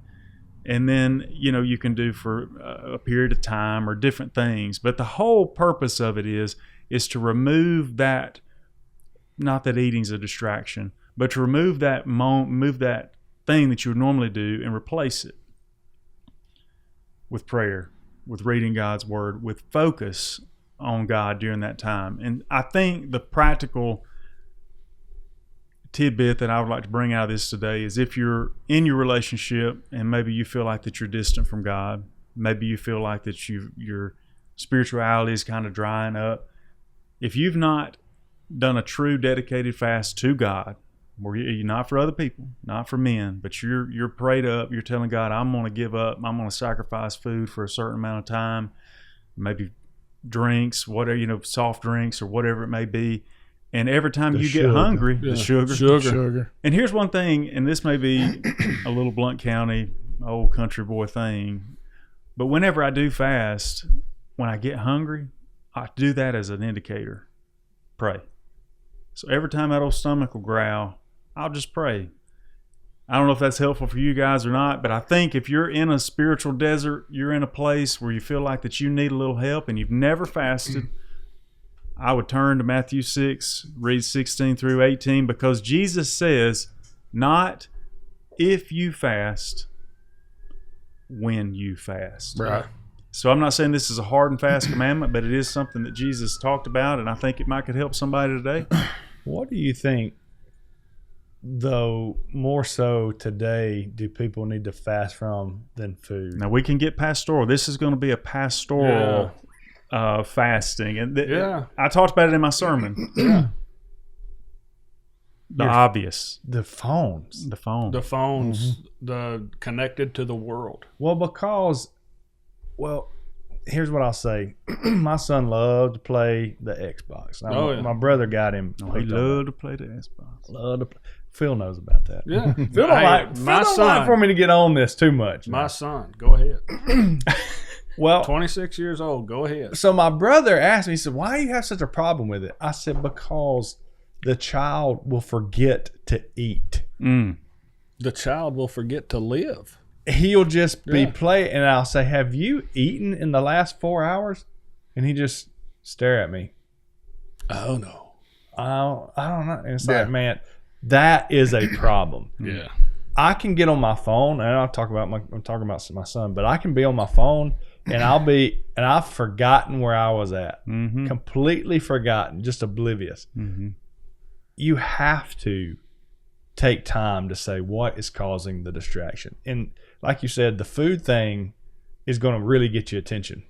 And then, you can do for a period of time or different things. But the whole purpose of it is to remove that, not that eating's a distraction, but to remove that thing that you would normally do and replace it with prayer, with reading God's Word, with focus on God during that time. And I think the practical tidbit that I would like to bring out of this today is if you're in your relationship and maybe you feel like that you're distant from God, maybe you feel like that your spirituality is kind of drying up. If you've not done a true dedicated fast to God, where you're not for other people, not for men, but you're prayed up, you're telling God, I'm going to give up, I'm going to sacrifice food for a certain amount of time, maybe drinks, whatever, soft drinks or whatever it may be. And every time you get hungry, the sugar. And here's one thing, and this may be a little Blount County, old country boy thing, but whenever I do fast, when I get hungry, I do that as an indicator. Pray. So every time that old stomach will growl, I'll just pray. I don't know if that's helpful for you guys or not, but I think if you're in a spiritual desert, you're in a place where you feel like that you need a little help and you've never fasted, I would turn to Matthew 6, read 16 through 18, because Jesus says, not if you fast, when you fast. Right. So I'm not saying this is a hard and fast commandment, but it is something that Jesus talked about, and I think it might could help somebody today. What do you think, though, more so today, do people need to fast from than food? Now, we can get pastoral. This is going to be a pastoral fasting. And I talked about it in my sermon. The obvious. The phones. The phone. The phones, the connected to the world. Well, here's what I'll say. My son loved to play the Xbox. My brother got him. He loved to play the Xbox. Phil knows about that. Yeah. Phil don't like for me to get on this too much. My son, go ahead. Well, 26 years old, go ahead. So my brother asked me, he said, why do you have such a problem with it? I said, because the child will forget to eat. The child will forget to live. He'll just be playing, and I'll say, have you eaten in the last 4 hours? And he just stare at me. Oh, no. I don't know. And it's like, man, that is a problem. Yeah. I can get on my phone, and I'm talking about my son, but I can be on my phone, and I've forgotten where I was at. Completely forgotten, just oblivious. You have to take time to say what is causing the distraction. And like you said, the food thing is going to really get your attention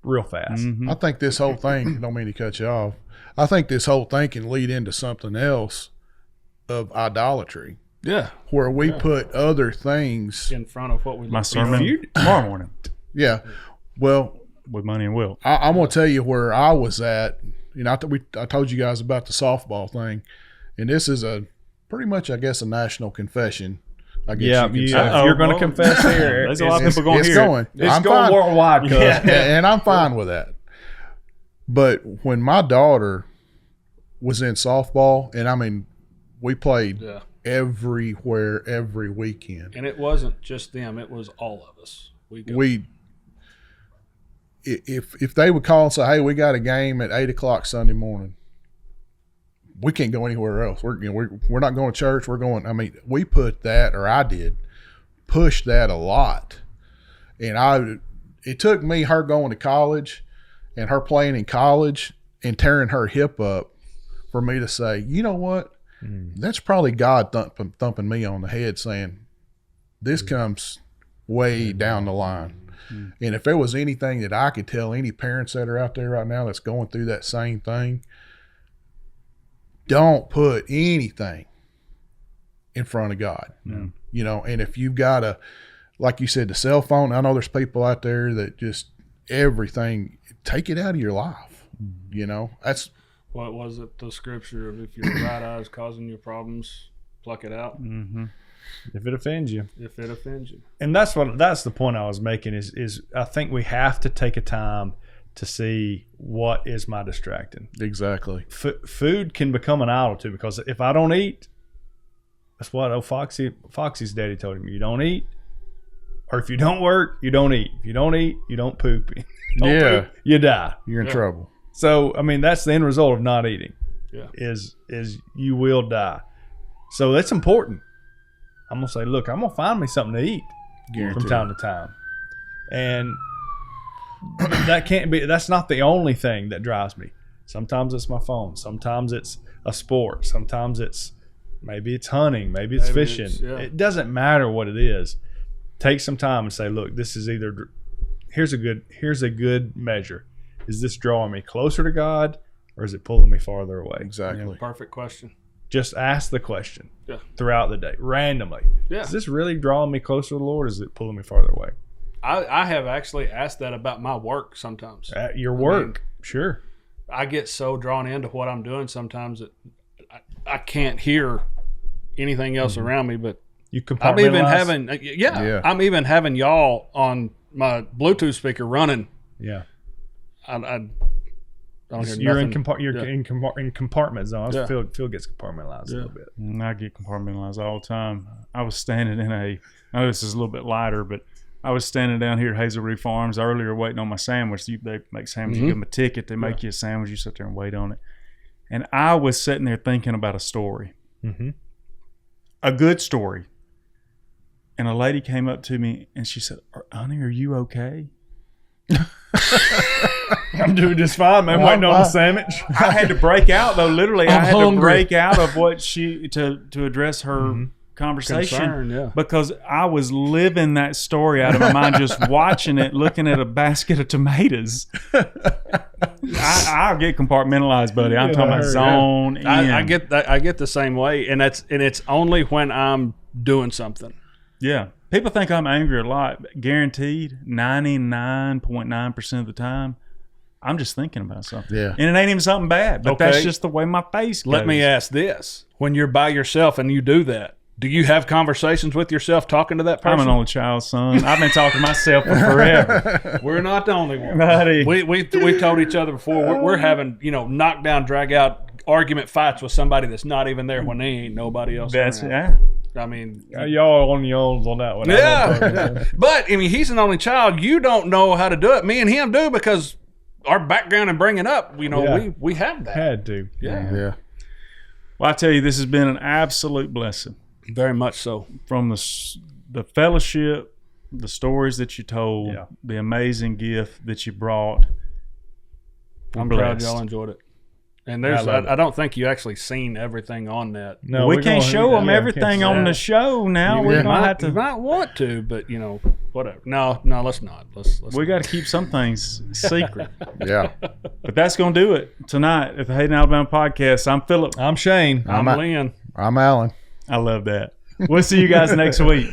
real fast. I think this whole thing, don't mean to cut you off, I think this whole thing can lead into something else of idolatry. Yeah. Where we put other things in front of what we my sermon tomorrow morning. Yeah. Well, with Money and Will. I'm going to tell you where I was at. I told you guys about the softball thing, and this is pretty much, I guess, a national confession. I guess you can say. If you're going to confess here, there's a lot of people going here. It's going worldwide, and I'm fine with that. But when my daughter was in softball, and I mean, we played everywhere, every weekend, and it wasn't just them; it was all of us. If they would call and say, hey, we got a game at 8:00 Sunday morning, we can't go anywhere else. We're not going to church. We're going. I mean, we put that, or I did, push that a lot. And it took me, her going to college and her playing in college and tearing her hip up for me to say, you know what? That's probably God thumping me on the head saying, this comes way down the line. And if there was anything that I could tell any parents that are out there right now that's going through that same thing, don't put anything in front of God. And if you've got like you said, the cell phone, I know there's people out there that just everything, take it out of your life. That's what was it, the scripture of if your right eye is causing you problems, pluck it out. If it offends you. And that's the point I was making is I think we have to take a time to see what is my distracting. Exactly. Food can become an idol too, because if I don't eat, that's what Foxy's daddy told him. You don't eat, or if you don't work, you don't eat. If you don't eat, you don't poop. Poop, you die. You're in trouble. So I mean, that's the end result of not eating. Is you will die. So that's important. I'm gonna say, look, I'm gonna find me something to eat from time to time, and that's not the only thing that drives me. Sometimes it's my phone. Sometimes it's a sport. Sometimes maybe it's hunting. Maybe it's fishing. It doesn't matter what it is. Take some time and say, look, this is here's a good measure. Is this drawing me closer to God, or is it pulling me farther away? Exactly. Perfect question. Just ask the question throughout the day, randomly. Is this really drawing me closer to the Lord, or is it pulling me farther away? I have actually asked that about my work sometimes. At your work, sure. I get so drawn into what I'm doing sometimes that I can't hear anything else around me. But you compartmentalize? I'm even having y'all on my Bluetooth speaker running. Yeah. I don't hear you're nothing. in compartment zones. Phil gets compartmentalized a little bit. I get compartmentalized all the time. I was standing I know this is a little bit lighter, but I was standing down here at Hazelree Farms earlier waiting on my sandwich. They make sandwiches. You give them a ticket. They make you a sandwich. You sit there and wait on it. And I was sitting there thinking about a story. A good story. And a lady came up to me and she said, honey, are you okay? I'm doing just fine, man. Waiting on the sandwich. I had to break out though. Literally, I had hungry. to break out of what she to address her conversation Concern, yeah. because I was living that story out of my mind, just watching it, looking at a basket of tomatoes. I'll get compartmentalized, buddy. I'm talking about zone in. I get that. I get the same way, and it's only when I'm doing something. Yeah. People think I'm angry a lot. But guaranteed, 99.9% of the time, I'm just thinking about something. Yeah. And it ain't even something bad, but that's Okay. just the way my face goes. Let me ask this: when you're by yourself and you do that, do you have conversations with yourself talking to that person? I'm an only child, son. I've been talking to myself for forever. We're not the only one. Buddy. We told each other before we're having knockdown, drag out argument fights with somebody that's not even there when they ain't nobody else. That's around. yeah. I mean, Y'all on your own on that one. yeah. But I mean, he's an only child. You don't know how to do it. Me and him do because our background and bringing up. Yeah. We have that. Had to. Yeah. Well, I tell you, this has been an absolute blessing. Very much so. From the fellowship, the stories that you told, Yeah. the amazing gift that you brought. I'm blessed. proud y'all enjoyed it. And I love it. I don't think you actually seen everything on that. No, we we're can't gonna- show them yeah, everything can't on say the show now. You We're might- going to have You to. might want to, but whatever. No, let's not. Let's We got to keep some things secret. Yeah. But that's going to do it tonight at the Hayden Alabama podcast. I'm Philip. I'm Shane. I'm I'm Lynn. I'm Alan. I love that. We'll see you guys next week.